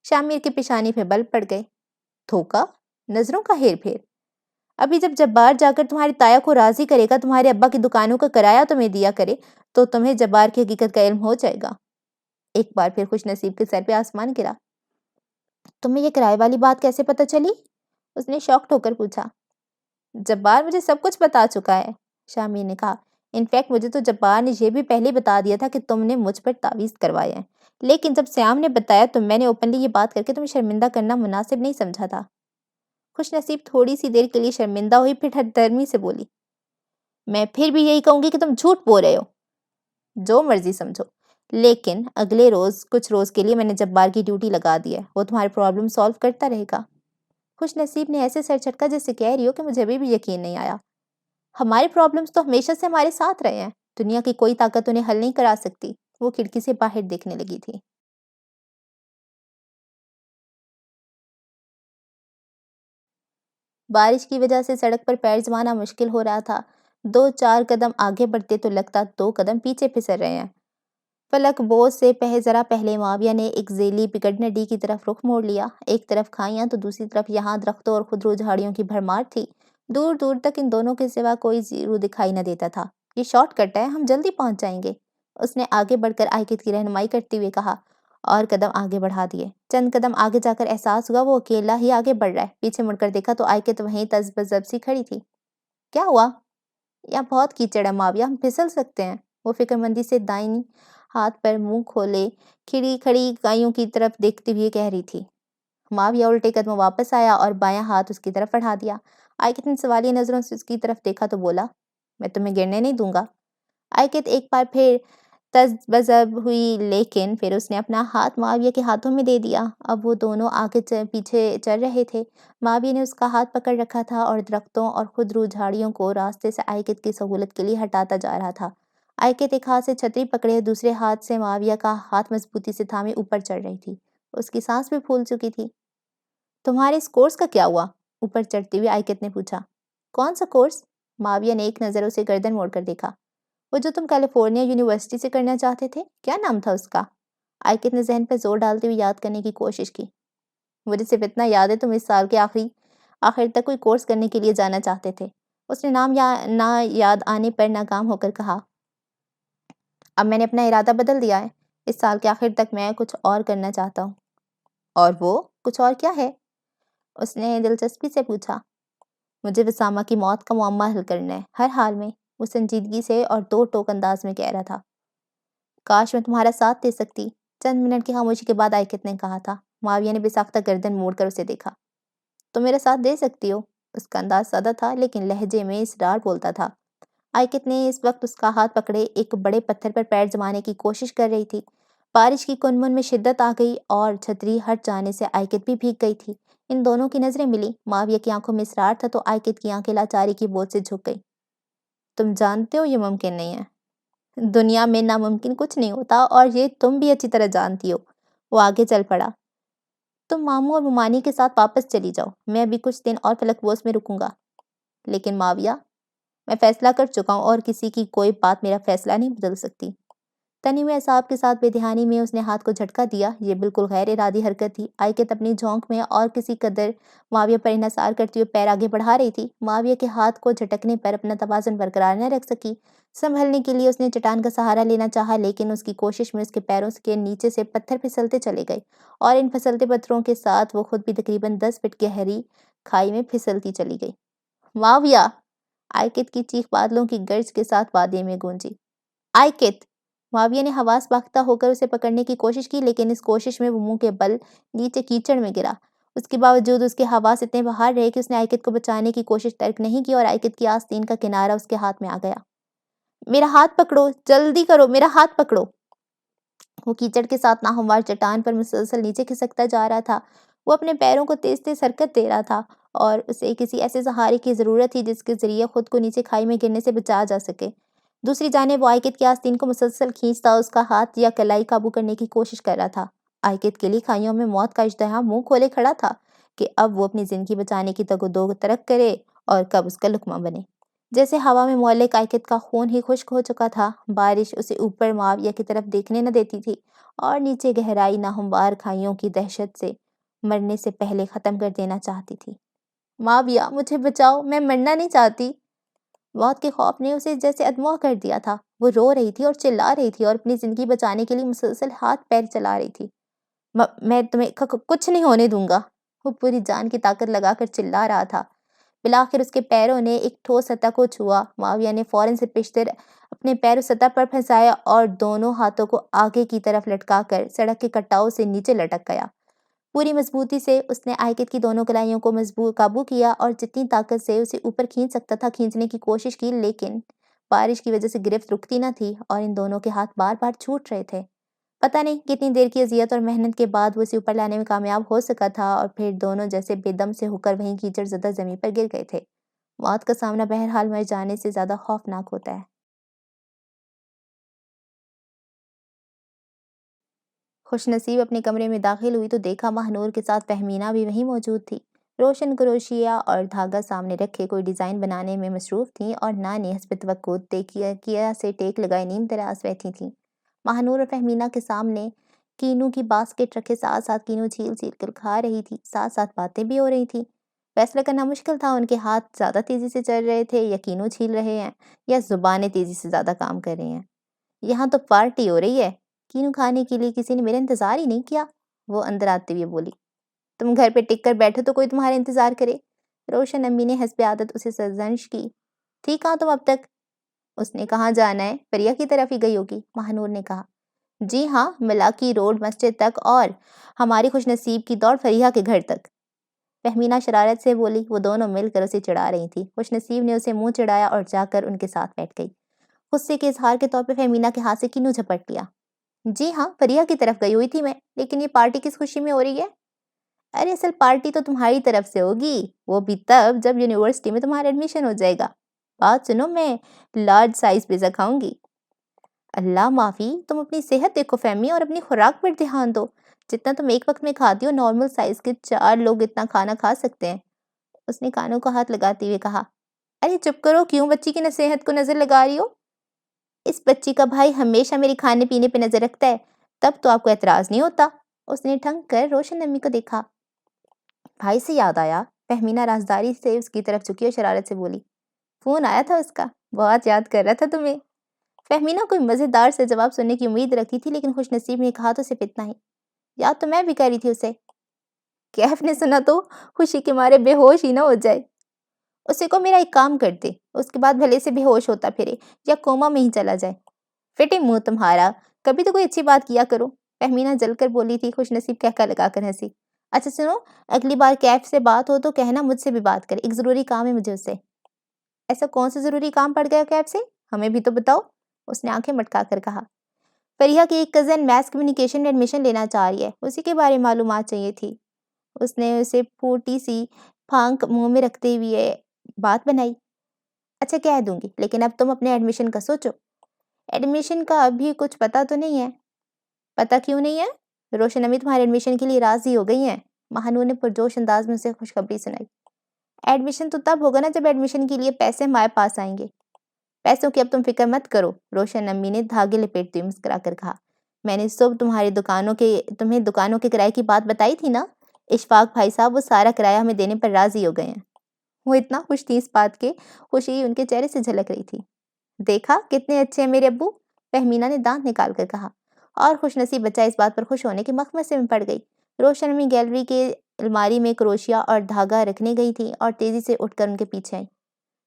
شامیر کی پیشانی پہ بل پڑ گئے۔ دھوکا؟ نظروں کا ہیر پھیر؟ ابھی جب جبار جا کر تمہاری تایا کو راضی کرے گا، تمہارے ابا کی دکانوں کا کرایہ تمہیں دیا کرے، تو تمہیں جبار کی حقیقت کا علم ہو جائے گا۔ ایک بار پھر خوش نصیب کے سر پہ آسمان گرا۔ تمہیں یہ کرائے والی بات کیسے پتہ چلی؟ اس نے شاکڈ ہو کر پوچھا۔ جبار مجھے سب کچھ بتا چکا ہے، شامیر نے کہا۔ انفیکٹ مجھے تو جبار نے یہ بھی پہلے بتا دیا تھا کہ تم نے مجھ پر تعویذ کروایا ہے، لیکن جب سیام نے بتایا تو میں نے اوپنلی یہ بات کر کے تمہیں شرمندہ کرنا مناسب نہیں سمجھا تھا۔ خوش نصیب تھوڑی سی دیر کے لیے شرمندہ ہوئی، پھر ہٹ درمی سے بولی، میں پھر بھی یہی کہوں گی کہ تم جھوٹ بول رہے ہو۔ جو مرضی سمجھو، لیکن اگلے روز کچھ روز کے لیے میں نے جبار کی ڈیوٹی لگا دی ہے، وہ تمہارے پرابلم سالو کرتا رہے گا۔ خوش نصیب نے ایسے سر چٹکا جس سے کہہ رہی ہو کہ مجھے ابھی بھی یقین نہیں آیا۔ ہمارے پرابلمز تو ہمیشہ سے ہمارے ساتھ رہے ہیں، دنیا کی کوئی طاقت انہیں حل نہیں کرا سکتی۔ وہ کھڑکی سے باہر دیکھنے لگی تھی۔ بارش کی وجہ سے سڑک پر پیر جمانا مشکل ہو رہا تھا، 2-4 قدم آگے بڑھتے تو لگتا 2 قدم پیچھے پھسل رہے ہیں۔ فلک بوجھ سے ذرا پہلے معاویہ نے ایک ذیلی پکڑ نڈی کی طرف رخ موڑ لیا، ایک طرف کھائیاں تو دوسری طرف یہاں درختوں اور خودرو جھاڑیوں کی بھرمار تھی، دور دور تک ان دونوں کے سوا کوئی زیرو دکھائی نہ دیتا تھا۔ یہ شارٹ کٹ ہے، ہم جلدی پہنچ جائیں گے، اس نے آگے بڑھ کر آئکت کی رہنمائی کرتے ہوئے کہا، اور قدم آگے بڑھا دیے۔ چند قدم آگے جا کر احساس ہوا وہ اکیلا ہی آگے بڑھ رہا ہے۔ پیچھے مڑ کر دیکھا تو آئکت وہیں تذبذب سی کھڑی تھی۔ کیا ہوا؟ یہاں بہت کیچڑ ہے معاویہ، ہم پھسل سکتے ہیں، وہ فکر مندی سے دائیں ہاتھ پر منہ کھولے کھڑی گائیوں کی طرف دیکھتے ہوئے کہہ رہی تھی۔ معاویہ الٹے قدم واپس آیا اور بایاں ہاتھ اس کی طرف بڑھا دیا۔ آئکت نے سوالیہ نظروں سے اس کی طرف دیکھا تو بولا، میں تمہیں گرنے نہیں دوں گا۔ آئکت ایک بار پھر تذبذب ہوئی، لیکن پھر اس نے اپنا ہاتھ معاویہ کے ہاتھوں میں دے دیا۔ اب وہ دونوں آگے پیچھے چل رہے تھے۔ معاویہ نے اس کا ہاتھ پکڑ رکھا تھا اور درختوں اور خودرو جھاڑیوں کو راستے سے آئکت کی سہولت کے لیے ہٹاتا جا رہا تھا۔ آئکت ایک ہاتھ سے چھتری پکڑے دوسرے ہاتھ سے معاویہ کا ہاتھ مضبوطی سے تھامے اوپر چڑھ رہی تھی۔ اس کی سانس بھی پھول چکی تھی۔ تمہارے اس کورس کا کیا ہوا؟ اوپر چڑھتے ہوئے آئکت نے پوچھا۔ کون سا کورس؟ معاویہ نے ایک نظر اسے گردن موڑ کر دیکھا۔ وہ جو تم کیلیفورنیا یونیورسٹی سے کرنا چاہتے تھے، کیا نام تھا اس کا؟ آئکت نے ذہن پر زور ڈالتے ہوئے یاد کرنے کی کوشش کی۔ مجھے صرف اتنا یاد ہے تم اس سال کے آخر تک کوئی کورس کرنے کے لیے جانا چاہتے تھے، اس نے نام نہ یاد آنے پر ناکام ہو کر کہا۔ اب میں نے اپنا ارادہ بدل دیا ہے، اس سال کے آخر تک میں کچھ اور کرنا چاہتا ہوں۔ اور وہ کچھ اور کیا ہے؟ اس نے دلچسپی سے پوچھا۔ مجھے وسامہ کی موت کا معمہ حل کرنا ہے، ہر حال میں، وہ سنجیدگی سے اور دو ٹوک انداز میں کہہ رہا تھا۔ کاش میں تمہارا ساتھ دے سکتی، چند منٹ کی خاموشی کے بعد آئکت نے کہا تھا۔ معاویہ نے بے ساختہ گردن موڑ کر اسے دیکھا۔ تم میرا ساتھ دے سکتی ہو؟ اس کا انداز سادہ تھا لیکن لہجے میں اصرار بولتا تھا۔ آئکت نے اس وقت اس کا ہاتھ پکڑے ایک بڑے پتھر پر پیر جمانے کی کوشش کر رہی تھی۔ بارش کی کنمن میں شدت آ گئی اور چھتری ہٹ جانے سے آئکت بھی بھیگ گئی تھی۔ ان دونوں کی نظریں ملی۔ معاویہ کی آنکھوں میں اسرار تھا تو آئکت کی آنکھیں لاچاری کی بوجھ سے جھک گئی۔ تم جانتے ہو یہ ممکن نہیں ہے۔ دنیا میں ناممکن کچھ نہیں ہوتا اور یہ تم بھی اچھی طرح جانتی ہو۔ وہ آگے چل پڑا۔ تم ماموں اور ممانی کے ساتھ واپس چلی جاؤ، میں ابھی کچھ دن اور فلک بوس میں رکوں گا۔ لیکن معاویہ، میں فیصلہ کر چکا ہوں اور کسی کی کوئی بات میرا فیصلہ نہیں بدل سکتی۔ تنی ہوئے اعصاب کے ساتھ بے دھیانی میں اس نے ہاتھ کو جھٹکا دیا۔ یہ بالکل غیر ارادی حرکت تھی۔ آئکت اپنی جھونک میں اور کسی قدر معاویہ پر انحصار کرتے ہوئے پیر آگے بڑھا رہی تھی۔ معاویہ کے ہاتھ کو جھٹکنے پر اپنا توازن برقرار نہ رکھ سکی۔ سنبھلنے کے لیے اس نے چٹان کا سہارا لینا چاہا، لیکن اس کی کوشش میں اس کے پیروں کے نیچے سے پتھر پھسلتے چلے گئے اور ان پھسلتے پتھروں کے ساتھ وہ خود بھی تقریباً 10 فٹ گہری کھائی میں پھسلتی چلی گئی۔ معاویہ! آئکت کی چیخ بادلوں کی گرج کے ساتھ وادی میں گونجی۔ آئکت! معاویہ نے حواس باختہ ہو کر اسے پکڑنے کی کوشش کی، لیکن اس کوشش میں وہ منہ کے بل نیچے کیچڑ میں گرا۔ اس کے باوجود اس کے حواس اتنے بحال رہے کہ اس نے آئکت کو بچانے کی کوشش ترک نہیں کی اور آئکت کی آستین کا کنارہ اس کے ہاتھ میں آ گیا۔ میرا ہاتھ پکڑو، جلدی کرو، میرا ہاتھ پکڑو۔ وہ کیچڑ کے ساتھ ناہموار چٹان پر مسلسل نیچے کھسکتا جا رہا تھا۔ وہ اپنے پیروں کو تیز تیز حرکت دے رہا تھا اور اسے کسی ایسے سہارے کی ضرورت تھی جس کے ذریعے خود کو نیچے کھائی میں گرنے سے بچایا جا سکے۔ دوسری جانب وہ آئکت کی آستین کو مسلسل کھینچتا اس کا ہاتھ یا کلائی قابو کرنے کی کوشش کر رہا تھا۔ آئکت کے لیے کھائیوں میں موت کا اشتہا منہ کھولے کھڑا تھا کہ اب وہ اپنی زندگی بچانے کی تگ و دو ترک کرے اور کب اس کا لقمہ بنے۔ جیسے ہوا میں معلق آئکت کا خون ہی خشک ہو چکا تھا۔ بارش اسے اوپر معاویہ کی طرف دیکھنے نہ دیتی تھی اور نیچے گہرائی ناہموار کھائیوں کی دہشت سے مرنے سے پہلے ختم کر دینا چاہتی تھی۔ معاویہ، مجھے بچاؤ، میں مرنا نہیں چاہتی۔ موت کے خوف نے اسے جیسے ادموا کر دیا تھا۔ وہ رو رہی تھی اور چلا رہی تھی اور اپنی زندگی بچانے کے لیے مسلسل ہاتھ پیر چلا رہی تھی۔ میں تمہیں کچھ نہیں ہونے دوں گا، وہ پوری جان کی طاقت لگا کر چلا رہا تھا۔ بالآخر اس کے پیروں نے ایک ٹھوس سطح کو چھوا۔ معاویہ نے فوراً سے پیشتر اپنے پیر سطح پر پھنسائے اور دونوں ہاتھوں کو آگے کی طرف لٹکا کر سڑک کے کٹاؤ سے نیچے لٹک گیا۔ پوری مضبوطی سے اس نے آئکت کی دونوں کلائیوں کو قابو کیا اور جتنی طاقت سے اسے اوپر کھینچ سکتا تھا کھینچنے کی کوشش کی، لیکن بارش کی وجہ سے گرفت رکتی نہ تھی اور ان دونوں کے ہاتھ بار بار چھوٹ رہے تھے۔ پتہ نہیں کتنی دیر کی اذیت اور محنت کے بعد وہ اسے اوپر لانے میں کامیاب ہو سکا تھا اور پھر دونوں جیسے بے دم سے ہو کر وہیں کیچڑ زدہ زمین پر گر گئے تھے۔ موت کا سامنا بہرحال مر جانے سے زیادہ خوفناک ہوتا ہے۔ خوش نصیب اپنے کمرے میں داخل ہوئی تو دیکھا ماہنور کے ساتھ فہمینہ بھی وہیں موجود تھی۔ روشن کروشیا اور دھاگا سامنے رکھے کوئی ڈیزائن بنانے میں مصروف تھیں اور نانی حسب توقع تکیہ سے ٹیک لگائے نیم دراز بیٹھی تھیں۔ ماہنور اور فہمینہ کے سامنے کینو کی باسکٹ رکھے ساتھ ساتھ کینو چھیل چھیل کر کھا رہی تھی، ساتھ ساتھ باتیں بھی ہو رہی تھیں۔ فیصلہ کرنا مشکل تھا، ان کے ہاتھ زیادہ تیزی سے چل رہے تھے یا کینو چھیل رہے ہیں یا زبانیں تیزی سے زیادہ کام کر رہی ہیں۔ یہاں تو پارٹی ہو رہی ہے، کینو کھانے کے لیے کسی نے میرا انتظار ہی نہیں کیا، وہ اندر آتے ہوئے بولی۔ تم گھر پہ ٹک کر بیٹھو تو کوئی تمہارا انتظار کرے؟ روشن امی نے حسب عادت اسے سرزنش کی۔ تھی کہاں تم اب تک؟ اس نے کہاں جانا ہے، پریا کی طرف ہی گئی ہوگی، ماہنور نے کہا۔ جی ہاں، ملاکی روڈ مسجد تک اور ہماری خوش نصیب کی دوڑ فریحہ کے گھر تک، فہمینہ شرارت سے بولی۔ وہ دونوں مل کر اسے چڑھا رہی تھی۔ خوش نصیب نے اسے منہ چڑھایا اور جا کر ان کے ساتھ بیٹھ گئی۔ غصے کے اظہار کے طور پہ فہمینہ کے ہاتھ سے کینو جھپٹ لیا۔ جی ہاں، فریحہ کی طرف گئی ہوئی تھی میں، لیکن یہ پارٹی کس خوشی میں ہو رہی ہے؟ ارے اصل پارٹی تو تمہاری طرف سے ہوگی، وہ بھی تب جب یونیورسٹی میں تمہارا ایڈمیشن ہو جائے گا۔ بات سنو، میں لارج سائز پیزا کھاؤں گی۔ اللہ معافی، تم اپنی صحت دیکھو فہمی اور اپنی خوراک پر دھیان دو۔ جتنا تم ایک وقت میں کھاتی ہو نارمل سائز کے 4 لوگ اتنا کھانا کھا سکتے ہیں۔ اس نے کانوں کو ہاتھ لگاتے ہوئے کہا۔ ارے چپ کرو، کیوں بچی کی صحت کو نظر لگا رہی ہو؟ اس بچی کا بھائی ہمیشہ میرے کھانے پینے پہ نظر رکھتا ہے، تب تو آپ کو اعتراض نہیں ہوتا۔ اس نے ٹھنک کر روشن امی کو دیکھا۔ بھائی سے یاد آیا، فہمینہ رازداری سے اس کی طرف جھکی اور شرارت سے بولی۔ فون آیا تھا اس کا، بہت یاد کر رہا تھا تمہیں۔ فہمینہ کوئی مزیدار سے جواب سننے کی امید رکھتی تھی، لیکن خوش نصیب نے کہا تو صرف اتنا ہی، یاد تو میں بھی کر رہی تھی اسے۔ کیف نے سنا تو خوشی کے مارے بے ہوش ہی نہ ہو جائے۔ اسے کو میرا ایک کام کر دے، اس کے بعد بھلے سے بے ہوش ہوتا پھرے یا کوما میں ہی چلا جائے۔ فٹے منہ تمہارا، کبھی تو کوئی اچھی بات کیا کرو، فہمینہ جل کر بولی تھی۔ خوش نصیب کہکا لگا کر ہنسی۔ اچھا سنو، اگلی بار کیف سے بات ہو تو کہنا مجھ سے بھی بات کرے، ایک ضروری کام ہے مجھے اس سے۔ ایسا کون سا ضروری کام پڑ گیا کیف سے، ہمیں بھی تو بتاؤ، اس نے آنکھیں مٹکا کر کہا۔ فریحہ کی ایک کزن میس کمیونیکیشن میں ایڈمیشن لینا چاہ رہی ہے، اسی کے بارے میں معلومات چاہیے تھی۔ اس نے اسے پھوٹی سی پھانک منہ میں رکھتے ہوئے بات بنائی۔ اچھا کہہ دوں گی، لیکن اب تم اپنے ایڈمیشن کا سوچو۔ ایڈمیشن کا ابھی کچھ پتہ تو نہیں ہے۔ پتہ کیوں نہیں ہے؟ روشن امی تمہارے ایڈمیشن کے لیے راضی ہو گئی ہیں۔ مہانور نے پرجوش انداز میں اسے خوشخبری سنائی۔ ایڈمیشن تو تب ہوگا نا جب ایڈمیشن کے لیے پیسے ہمارے پاس آئیں گے۔ پیسوں کی اب تم فکر مت کرو، روشن امی نے دھاگے لپیٹتے ہوئے مسکرا کر کہا۔ میں نے صبح تمہیں دکانوں کے کرائے کی بات بتائی تھی نا، اشفاق بھائی صاحب وہ سارا کرایہ ہمیں دینے پر راضی ہو گئے ہیں۔ وہ اتنا خوش تھی، اس بات کے خوشی ان کے چہرے سے جھلک رہی تھی۔ دیکھا کتنے اچھے ہیں میرے ابو، فہمینہ نے دانت نکال کر کہا، اور خوش نصیب بچہ اس بات پر خوش ہونے کے مخمصے میں پڑ گئی۔ روشن امی گیلری کے الماری میں کروشیا اور دھاگا رکھنے گئی تھی اور تیزی سے اٹھ کر ان کے پیچھے آئی۔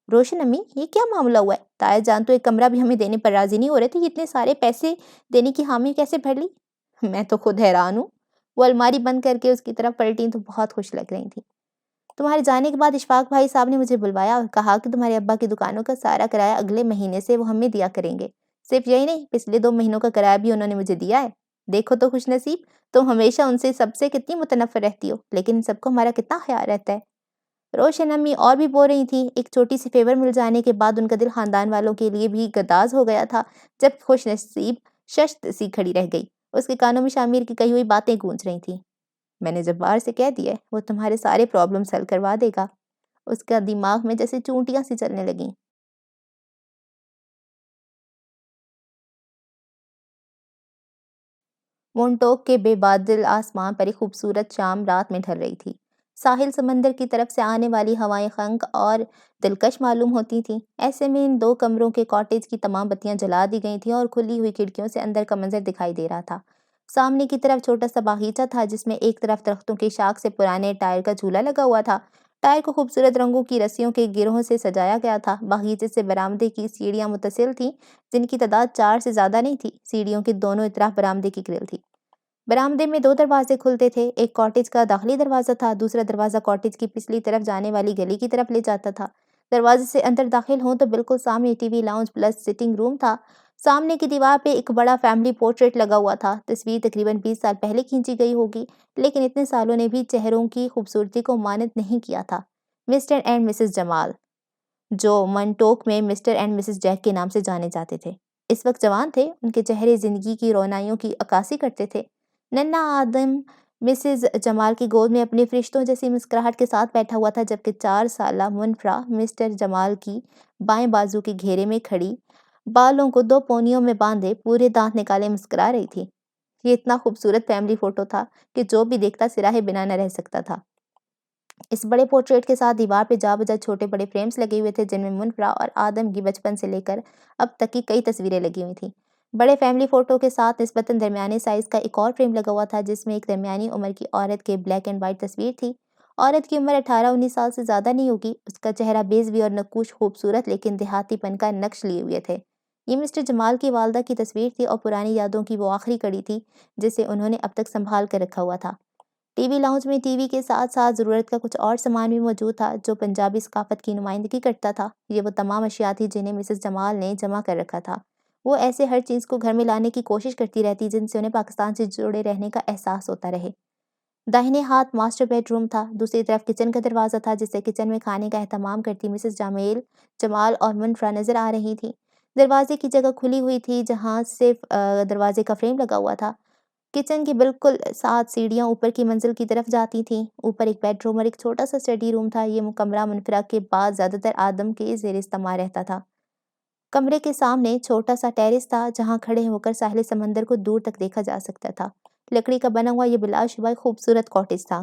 روشن امی یہ کیا معاملہ ہوا ہے؟ تایا جان تو ایک کمرہ بھی ہمیں دینے پر راضی نہیں ہو رہے تھے، یہ اتنے سارے پیسے دینے کی حامی کیسے بھر لی؟ میں تو خود حیران ہوں۔ وہ الماری بند کر کے اس کی طرف پلٹیں تو بہت خوش لگ رہی تھیں۔ تمہارے جانے کے بعد اشفاق بھائی صاحب نے مجھے بلوایا اور کہا کہ تمہارے ابا کی دکانوں کا سارا کرایہ اگلے مہینے سے وہ ہمیں دیا کریں گے۔ صرف یہی نہیں، پچھلے 2 مہینوں کا کرایہ بھی انہوں نے مجھے دیا ہے۔ دیکھو تو خوش نصیب، تم ہمیشہ ان سے سب سے کتنی متنفر رہتی ہو، لیکن ان سب کو ہمارا کتنا خیال رہتا ہے۔ روشن امی اور بھی بول رہی تھیں۔ ایک چھوٹی سی فیور مل جانے کے بعد ان کا دل خاندان والوں کے لیے بھی گداز ہو گیا تھا۔ جب خوش نصیب ششت سی کھڑی رہ گئی، اس کے کانوں میں شامیر کی کہی ہوئی باتیں گونج رہی تھیں۔ میں نے جبار سے کہہ دیا ہے، وہ تمہارے سارے پرابلمز حل کروا دے گا۔ اس کا دماغ میں جیسے چونٹیاں سی چلنے لگیں۔ مونٹوک کے بے بادل آسمان پر ایک خوبصورت شام رات میں ڈھل رہی تھی۔ ساحل سمندر کی طرف سے آنے والی ہوائیں خنک اور دلکش معلوم ہوتی تھیں۔ ایسے میں ان 2 کمروں کے کاٹیج کی تمام بتیاں جلا دی گئی تھیں اور کھلی ہوئی کھڑکیوں سے اندر کا منظر دکھائی دے رہا تھا۔ سامنے کی طرف چھوٹا سا باغیچہ تھا جس میں ایک طرف درختوں کی شاخ سے پرانے ٹائر کا جھولا لگا ہوا تھا۔ ٹائر کو خوبصورت رنگوں کی رسیوں کے گروہوں سے سجایا گیا تھا۔ باغیچے سے برآمدے کی سیڑھیاں متصل تھیں، جن کی تعداد 4 سے زیادہ نہیں تھی۔ سیڑھیوں کے دونوں اطراف برآمدے کی گرل تھی۔ برآمدے میں 2 دروازے کھلتے تھے، ایک کاٹیج کا داخلی دروازہ تھا، دوسرا دروازہ کاٹیج کی پچھلی طرف جانے والی گلی کی طرف لے جاتا تھا۔ دروازے سے اندر داخل ہوں تو بالکل سامنے TV lounge plus sitting room تھا۔ سامنے کی دیوار پہ ایک بڑا فیملی پورٹریٹ لگا ہوا تھا۔ تصویر تقریباً 20 سال پہلے کھینچی گئی ہوگی، لیکن اتنے سالوں نے بھی چہروں کی خوبصورتی کو مانند نہیں کیا تھا۔ مسٹر اینڈ مسز جمال، جو منٹوک میں مسٹر اینڈ مسز جیک کے نام سے جانے جاتے تھے، اس وقت جوان تھے۔ ان کے چہرے زندگی کی روشنائیوں کی عکاسی کرتے تھے۔ ننھا آدم مسز جمال کی گود میں اپنے فرشتوں جیسی مسکراہٹ کے ساتھ بیٹھا ہوا تھا، جبکہ 4 سالہ منفرا مسٹر جمال کی بائیں بازو کے گھیرے میں کھڑی، بالوں کو 2 پونیوں میں باندھے، پورے دانت نکالے مسکرا رہی تھی۔ یہ اتنا خوبصورت فیملی فوٹو تھا کہ جو بھی دیکھتا سراہے بنا نہ رہ سکتا تھا۔ اس بڑے پورٹریٹ کے ساتھ دیوار پہ جا بجا چھوٹے بڑے فریمز لگے ہوئے تھے، جن میں منفرا اور آدم کی بچپن سے لے کر اب تک کی کئی تصویریں لگی ہوئی تھیں۔ بڑے فیملی فوٹو کے ساتھ نسبتاً درمیانے سائز کا ایک اور فریم لگا ہوا تھا، جس میں ایک درمیانی عمر کی عورت کے بلیک اینڈ وائٹ تصویر تھی۔ عورت کی عمر 18-19 سال سے زیادہ نہیں ہوگی۔ اس کا چہرہ بیضوی اور نقوش خوبصورت لیکن دیہاتی پن کا نقش لیے ہوئے تھے۔ یہ مسٹر جمال کی والدہ کی تصویر تھی اور پرانی یادوں کی وہ آخری کڑی تھی جسے انہوں نے اب تک سنبھال کر رکھا ہوا تھا۔ ٹی وی لاؤنج میں ٹی وی کے ساتھ ساتھ ضرورت کا کچھ اور سامان بھی موجود تھا جو پنجابی ثقافت کی نمائندگی کرتا تھا۔ یہ وہ تمام اشیاء تھی جنہیں مسز جمال نے جمع کر رکھا تھا۔ وہ ایسے ہر چیز کو گھر میں لانے کی کوشش کرتی رہتی جن سے انہیں پاکستان سے جڑے رہنے کا احساس ہوتا رہے۔ داہنے ہاتھ ماسٹر بیڈ روم تھا، دوسری طرف کچن کا دروازہ تھا جس سے کچن میں کھانے کا اہتمام کرتی مسز جمال اور منفرا نظر آ رہی تھیں۔ دروازے کی جگہ کھلی ہوئی تھی جہاں صرف دروازے کا فریم لگا ہوا تھا۔ کچن کے بالکل ساتھ سیڑھیاں اوپر کی منزل کی طرف جاتی تھیں۔ اوپر ایک بیڈ روم اور ایک چھوٹا سا اسٹڈی روم تھا۔ یہ کمرہ منفرا کے بعد زیادہ تر آدم کے زیر استعمال رہتا تھا۔ کمرے کے سامنے چھوٹا سا ٹیرس تھا جہاں کھڑے ہو کر ساحل سمندر کو دور تک دیکھا جا سکتا تھا۔ لکڑی کا بنا ہوا یہ بلا شبہ خوبصورت کاٹیج تھا۔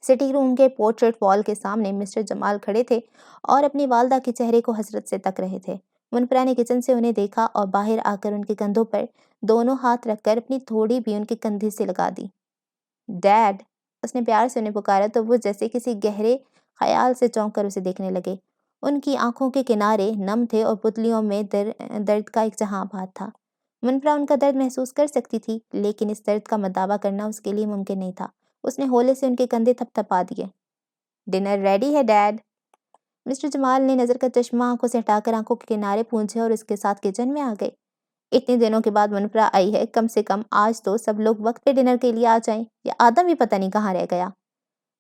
سٹنگ روم کے پورٹریٹ وال کے سامنے مسٹر جمال کھڑے تھے اور اپنی والدہ کے چہرے کو حسرت سے تک رہے تھے۔ منفرا نے کچن سے انہیں دیکھا اور باہر آ کر ان کے کندھوں پر دونوں ہاتھ رکھ کر اپنی تھوڑی بھی ان کے کندھے سے لگا دی۔ ڈیڈ، اس نے پیار سے انہیں پکارا تو وہ جیسے کسی گہرے خیال سے چونک کر اسے دیکھنے لگے۔ ان کی آنکھوں کے کنارے نم تھے اور پتلیوں میں درد کا ایک جہاں آباد تھا۔ منفرا ان کا درد محسوس کر سکتی تھی، لیکن اس درد کا مداوا کرنا اس کے لیے ممکن نہیں تھا۔ اس نے ہولے سے ان کے کندھے تھپ تھپا دیے۔ ڈنر ریڈی ہے ڈیڈ۔ مسٹر جمال نے نظر کا چشمہ آنکھوں سے ہٹا کر آنکھوں کے کنارے پونچھے اور اس کے ساتھ کچن میں آ گئے۔ اتنے دنوں کے بعد منفرا آئی ہے، کم سے کم آج تو سب لوگ وقت پہ ڈنر کے لیے آ جائیں۔ یہ آدم بھی پتہ نہیں کہاں رہ گیا۔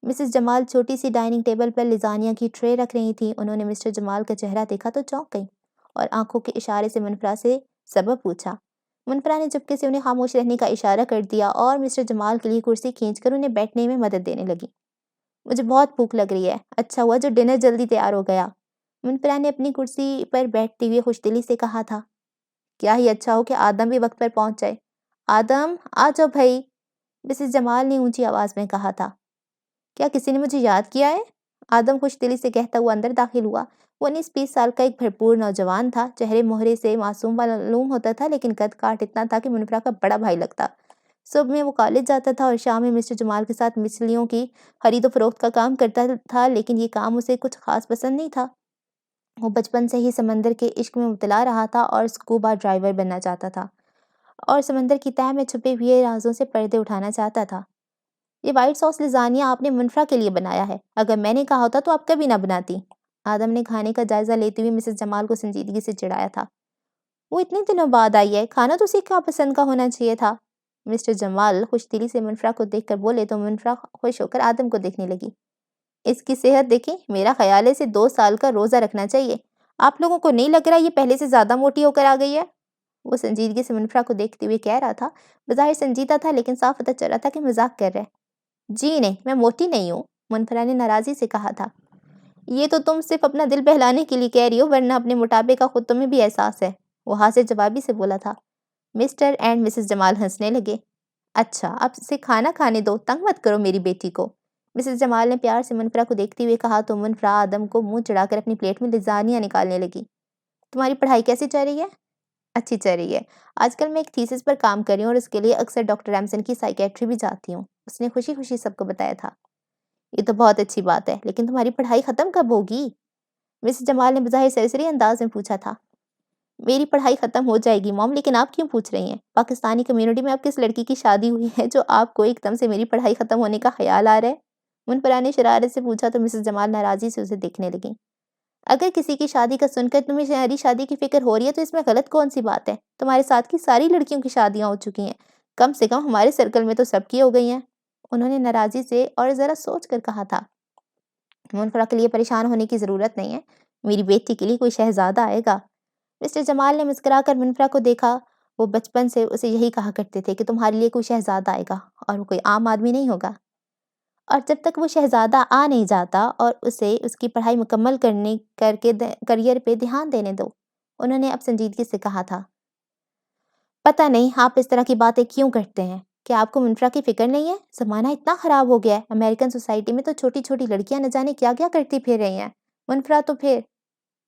مسز جمال چھوٹی سی ڈائننگ ٹیبل پر لزانیہ کی ٹرے رکھ رہی تھیں۔ انہوں نے مسٹر جمال کا چہرہ دیکھا تو چونک گئیں اور آنکھوں کے اشارے سے منفرا سے سبب پوچھا۔ منفرا نے چپکے سے انہیں خاموش رہنے کا اشارہ کر دیا اور مسٹر جمال کے لیے کرسی کھینچ کر انہیں بیٹھنے میں مدد دینے لگی۔ مجھے بہت بھوک لگ رہی ہے، اچھا ہوا جو ڈنر جلدی تیار ہو گیا، منفرا نے اپنی کرسی پر بیٹھتے ہوئے خوش دلی سے کہا تھا۔ کیا ہی اچھا ہو کہ آدم بھی وقت پر پہنچ جائے۔ آدم آ جاؤ بھائی، مسز جمال نے اونچی آواز میں کہا تھا۔ کیا کسی نے مجھے یاد کیا ہے؟ آدم خوش دلی سے کہتا ہوا اندر داخل ہوا۔ وہ 19-20 سال کا ایک بھرپور نوجوان تھا، چہرے مہرے سے معصوم معلوم ہوتا تھا لیکن قد کاٹ اتنا تھا کہ منفرا کا بڑا بھائی لگتا۔ صبح میں وہ کالج جاتا تھا اور شام میں مسٹر جمال کے ساتھ مچھلیوں کی خرید و فروخت کا کام کرتا تھا، لیکن یہ کام اسے کچھ خاص پسند نہیں تھا۔ وہ بچپن سے ہی سمندر کے عشق میں مبتلا رہا تھا اور اسکوبا ڈرائیور بننا چاہتا تھا اور سمندر کی تہہ میں چھپے ہوئے رازوں سے پردے اٹھانا چاہتا تھا۔ یہ وائٹ ساس لزانیہ آپ نے منفرا کے لیے بنایا ہے، اگر میں نے کہا ہوتا تو آپ کبھی نہ بناتی۔ آدم نے کھانے کا جائزہ لیتے ہوئے مسز جمال کو سنجیدگی سے چڑھایا تھا۔ وہ اتنے دنوں بعد آئی ہے، کھانا تو اسے کیا پسند کا ہونا چاہیے تھا۔ مسٹر جمال خوش دلی سے منفرا کو دیکھ کر بولے تو منفرا خوش ہو کر آدم کو دیکھنے لگی۔ اس کی صحت دیکھیں، میرا خیال ہے اسے 2 سال کا روزہ رکھنا چاہیے۔ آپ لوگوں کو نہیں لگ رہا یہ پہلے سے زیادہ موٹی ہو کر آ گئی ہے؟ وہ سنجیدگی سے منفرا کو دیکھتے ہوئے کہہ رہا تھا، بظاہر سنجیدہ تھا لیکن صاف پتہ چل رہا تھا کہ مذاق کر رہے۔ جی نہیں، میں موٹی نہیں ہوں، منفرا نے ناراضی سے کہا تھا۔ یہ تو تم صرف اپنا دل بہلانے کے لیے کہہ رہی ہو، ورنہ اپنے موٹاپے کا خود تمہیں بھی احساس ہے، وہ حاضر جوابی سے بولا تھا۔ مسٹر اینڈ مسز جمال ہنسنے لگے۔ اچھا اب اسے کھانا کھانے دو، تنگ مت کرو میری بیٹی کو، مسز جمال نے پیار سے منفرا کو دیکھتے ہوئے کہا تو منفرا آدم کو منہ چڑھا کر اپنی پلیٹ میں لزانیہ نکالنے لگی۔ تمہاری پڑھائی کیسی چل رہی ہے؟ اچھی چل رہی ہے، آج کل میں ایک تھیسس پر کام کر رہی ہوں اور اس کے لیے اکثر ڈاکٹر ریمسن کی سائیکیٹری بھی جاتی ہوں، اس نے خوشی خوشی سب کو بتایا تھا۔ یہ تو بہت اچھی بات ہے، لیکن تمہاری پڑھائی ختم کب ہوگی؟ مسز جمال نے بظاہر سرسری انداز میں پوچھا تھا۔ میری پڑھائی ختم ہو جائے گی موم، لیکن آپ کیوں پوچھ رہی ہیں؟ پاکستانی کمیونٹی میں اب کس لڑکی کی شادی ہوئی ہے جو آپ کو ایک دم سے میری پڑھائی ختم ہونے کا خیال آ رہا ہے؟ منفرا نے شرارت سے پوچھا تو مسز جمال ناراضی سے اسے دیکھنے لگیں۔ اگر کسی کی شادی کا سن کر تمہیں میری شادی کی فکر ہو رہی ہے تو اس میں غلط کون سی بات ہے؟ تمہارے ساتھ کی ساری لڑکیوں کی شادیاں ہو چکی ہیں، کم سے کم ہمارے سرکل میں تو سب کی ہو گئی ہیں، انہوں نے ناراضی سے اور ذرا سوچ کر کہا تھا۔ منفرا کے لیے پریشان ہونے کی ضرورت نہیں ہے، میری بیٹی کے لیے کوئی شہزادہ آئے گا۔ مسٹر جمال نے مسکرا کر منفرا کو دیکھا۔ وہ بچپن سے اسے یہی کہا کرتے تھے کہ تمہارے لیے کوئی شہزادہ آئے گا اور وہ کوئی عام آدمی نہیں ہوگا، اور جب تک وہ شہزادہ آ نہیں جاتا اور اسے اس کی پڑھائی مکمل کر کے کریئر پہ دھیان دینے دو، انہوں نے اب سنجیدگی سے کہا تھا۔ پتہ نہیں آپ اس طرح کی باتیں کیوں کرتے ہیں، کیا آپ کو منفرا کی فکر نہیں ہے؟ زمانہ اتنا خراب ہو گیا ہے، امریکن سوسائٹی میں تو چھوٹی چھوٹی لڑکیاں نہ جانے کیا کیا کرتی پھر رہی ہیں۔ منفرا تو پھر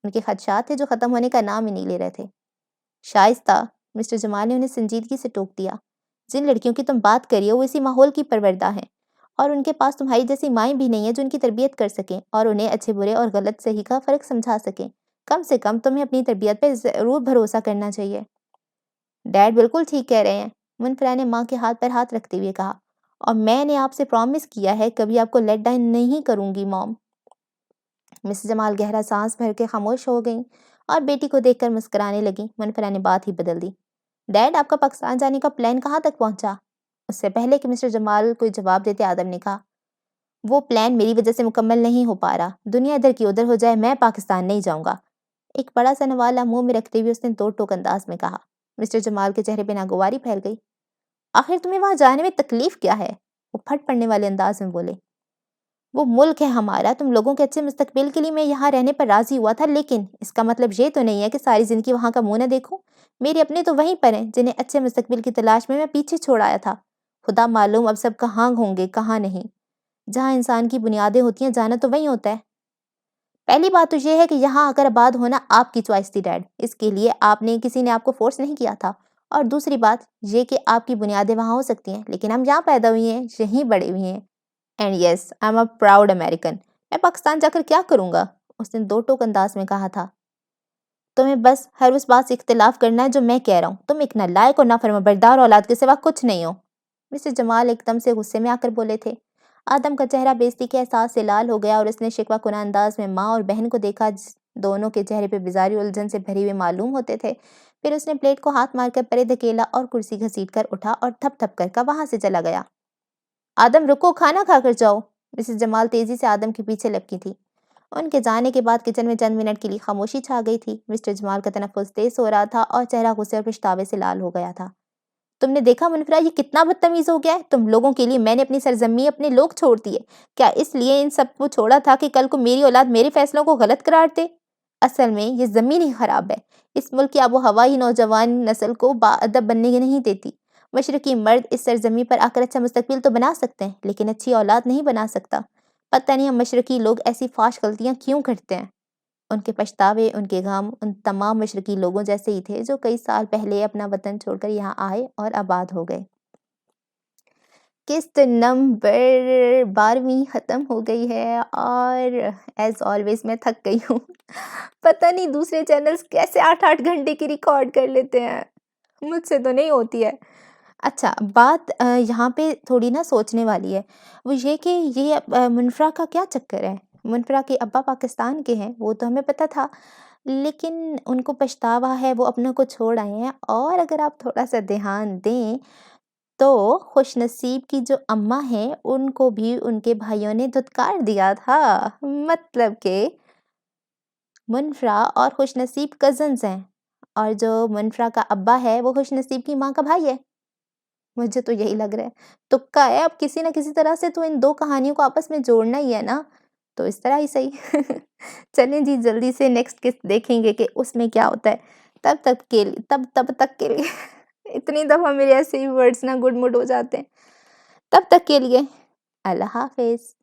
ان کے خدشات تھے جو ختم ہونے کا نام ہی نہیں لے رہے تھے۔ شائستہ، مسٹر جمال نے انہیں سنجیدگی سے ٹوک دیا، جن لڑکیوں کی تم بات کری ہو وہ اسی ماحول کی پروردہ ہیں اور ان کے پاس تمہاری جیسی مائیں بھی نہیں ہیں جو ان کی تربیت کر سکیں اور انہیں اچھے برے اور غلط صحیح کا فرق سمجھا سکیں۔ کم سے کم تمہیں اپنی تربیت پہ ضرور بھروسہ کرنا چاہیے۔ ڈیڈ بالکل ٹھیک کہہ رہے ہیں، منفرا نے ماں کے ہاتھ پر ہاتھ رکھتے ہوئے کہا، اور میں نے آپ سے پرومس کیا ہے کبھی آپ کو لیٹ ڈاؤن نہیں کروں گی موم۔ مسز جمال گہرا سانس بھر کے خاموش ہو گئیں اور بیٹی کو دیکھ کر مسکرانے لگیں۔ منفرا نے بات ہی بدل دی۔ ڈیڈ آپ کا پاکستان جانے کا پلان کہاں تک پہنچا؟ اس سے پہلے کہ مسٹر جمال کوئی جواب دیتے آدم نے کہا، وہ پلان میری وجہ سے مکمل نہیں ہو پا رہا، دنیا ادھر کی ادھر ہو جائے میں پاکستان نہیں جاؤں گا، ایک بڑا سا نوالا منہ میں رکھتے ہوئے اس نے 2 ٹوک انداز میں کہا۔ مسٹر جمال کے چہرے پہ ناگواری پھیل گئی۔ آخر تمہیں وہاں جانے میں تکلیف کیا ہے؟ وہ پھٹ پڑنے والے انداز میں بولے۔ وہ ملک ہے ہمارا، تم لوگوں کے اچھے مستقبل کے لیے میں یہاں رہنے پر راضی ہوا تھا، لیکن اس کا مطلب یہ تو نہیں ہے کہ ساری زندگی وہاں کا منہ نہ دیکھوں۔ میرے اپنے تو وہیں پر ہیں جنہیں اچھے مستقبل کی تلاش میں پیچھے چھوڑ آیا تھا۔ خدا معلوم اب سب کہاں ہوں گے کہاں نہیں۔ جہاں انسان کی بنیادیں ہوتی ہیں جانا تو وہیں ہوتا ہے۔ پہلی بات تو یہ ہے کہ یہاں آ کر آباد ہونا آپ کی چوائس تھی ڈیڈ، اس کے لیے کسی نے آپ کو فورس نہیں کیا تھا، اور دوسری بات یہ کہ آپ کی بنیادیں وہاں ہو سکتی ہیں لیکن ہم یہاں پیدا ہوئی ہیں، یہیں بڑے ہوئے ہیں۔ And yes I am a proud American. میں پاکستان جا کر کیا کروں گا؟ اس نے 2 ٹوک انداز میں کہا تھا۔ تمہیں بس ہر اس بات سے اختلاف کرنا ہے جو میں کہہ رہا ہوں، تم ایک نالائق اور نافرمانبردار اولاد کے سوا کچھ نہیں ہو۔ مسٹر جمال ایک دم سے غصے میں آ کر بولے تھے۔ آدم کا چہرہ بے عزتی کے احساس سے لال ہو گیا اور اس نے شکوہ کناں انداز میں ماں اور بہن کو دیکھا، دونوں کے چہرے پہ بیزاری الجھن سے بھرے ہوئے معلوم ہوتے تھے۔ پھر اس نے پلیٹ کو ہاتھ مار کر پرے دھکیلا اور کرسی گھسیٹ کر اٹھا اور تھپ تھپ کر وہاں سے چلا گیا۔ آدم رکو، کھانا کھا کر جاؤ۔ مسز جمال تیزی سے آدم کے پیچھے لپکی تھی۔ ان کے جانے کے بعد کچن میں چند منٹ کے لیے خاموشی چھا گئی تھی۔ مسٹر جمال کا تنفس تیز ہو رہا تھا اور چہرہ غصے اور پچھتاوے سے لال ہو گیا تھا۔ تم نے دیکھا منفرا، یہ کتنا بدتمیز ہو گیا ہے؟ تم لوگوں کے لیے میں نے اپنی سرزمین، اپنے لوگ چھوڑ دیے، کیا اس لیے ان سب کو چھوڑا تھا کہ کل کو میری اولاد میرے فیصلوں کو غلط قرار دے؟ اصل میں یہ زمین ہی خراب ہے۔ اس ملک کی آب و ہوا ہی نوجوان نسل کو باادب بننے نہیں دیتی۔ مشرقی مرد اس سرزمین پر آ کر اچھا مستقبل تو بنا سکتے ہیں لیکن اچھی اولاد نہیں بنا سکتا۔ پتہ نہیں ہم مشرقی لوگ ایسی فحش غلطیاں کیوں کرتے ہیں۔ ان کے پچھتاوے، ان کے غم ان تمام مشرقی لوگوں جیسے ہی تھے جو کئی سال پہلے اپنا وطن چھوڑ کر یہاں آئے اور آباد ہو گئے۔ قسط نمبر 12ویں ختم ہو گئی ہے اور ایز آلویز میں تھک گئی ہوں۔ پتہ نہیں دوسرے چینلز کیسے 8 گھنٹے کی ریکارڈ کر لیتے ہیں، مجھ سے تو نہیں ہوتی ہے۔ اچھا، بات یہاں پہ تھوڑی نا سوچنے والی ہے، وہ یہ کہ یہ منفرا کا کیا چکر ہے؟ منفرا کے ابا پاکستان کے ہیں، وہ تو ہمیں پتہ تھا، لیکن ان کو پچھتاوا ہے، وہ اپنوں کو چھوڑ آئے ہیں۔ اور اگر آپ تھوڑا سا دھیان دیں تو خوش نصیب کی جو اماں ہیں ان کو بھی ان کے بھائیوں نے دھتکار دیا تھا، مطلب کہ منفرا اور خوش نصیب کزنز ہیں، اور جو منفرا کا ابا ہے وہ خوش نصیب کی ماں کا بھائی ہے۔ مجھے تو یہی لگ رہا ہے، تکا ہے، اب کسی نہ کسی طرح سے تو ان دو کہانیوں کو آپس میں جوڑنا ہی ہے نا، تو اس طرح ہی صحیح۔ چلیں جی، جلدی سے نیکسٹ قسط دیکھیں گے کہ اس میں کیا ہوتا ہے۔ تب تک کے لیے اتنی دفعہ میرے ایسے ہی ورڈز نا گڈ موڈ ہو جاتے ہیں۔ تب تک کے لیے اللہ حافظ۔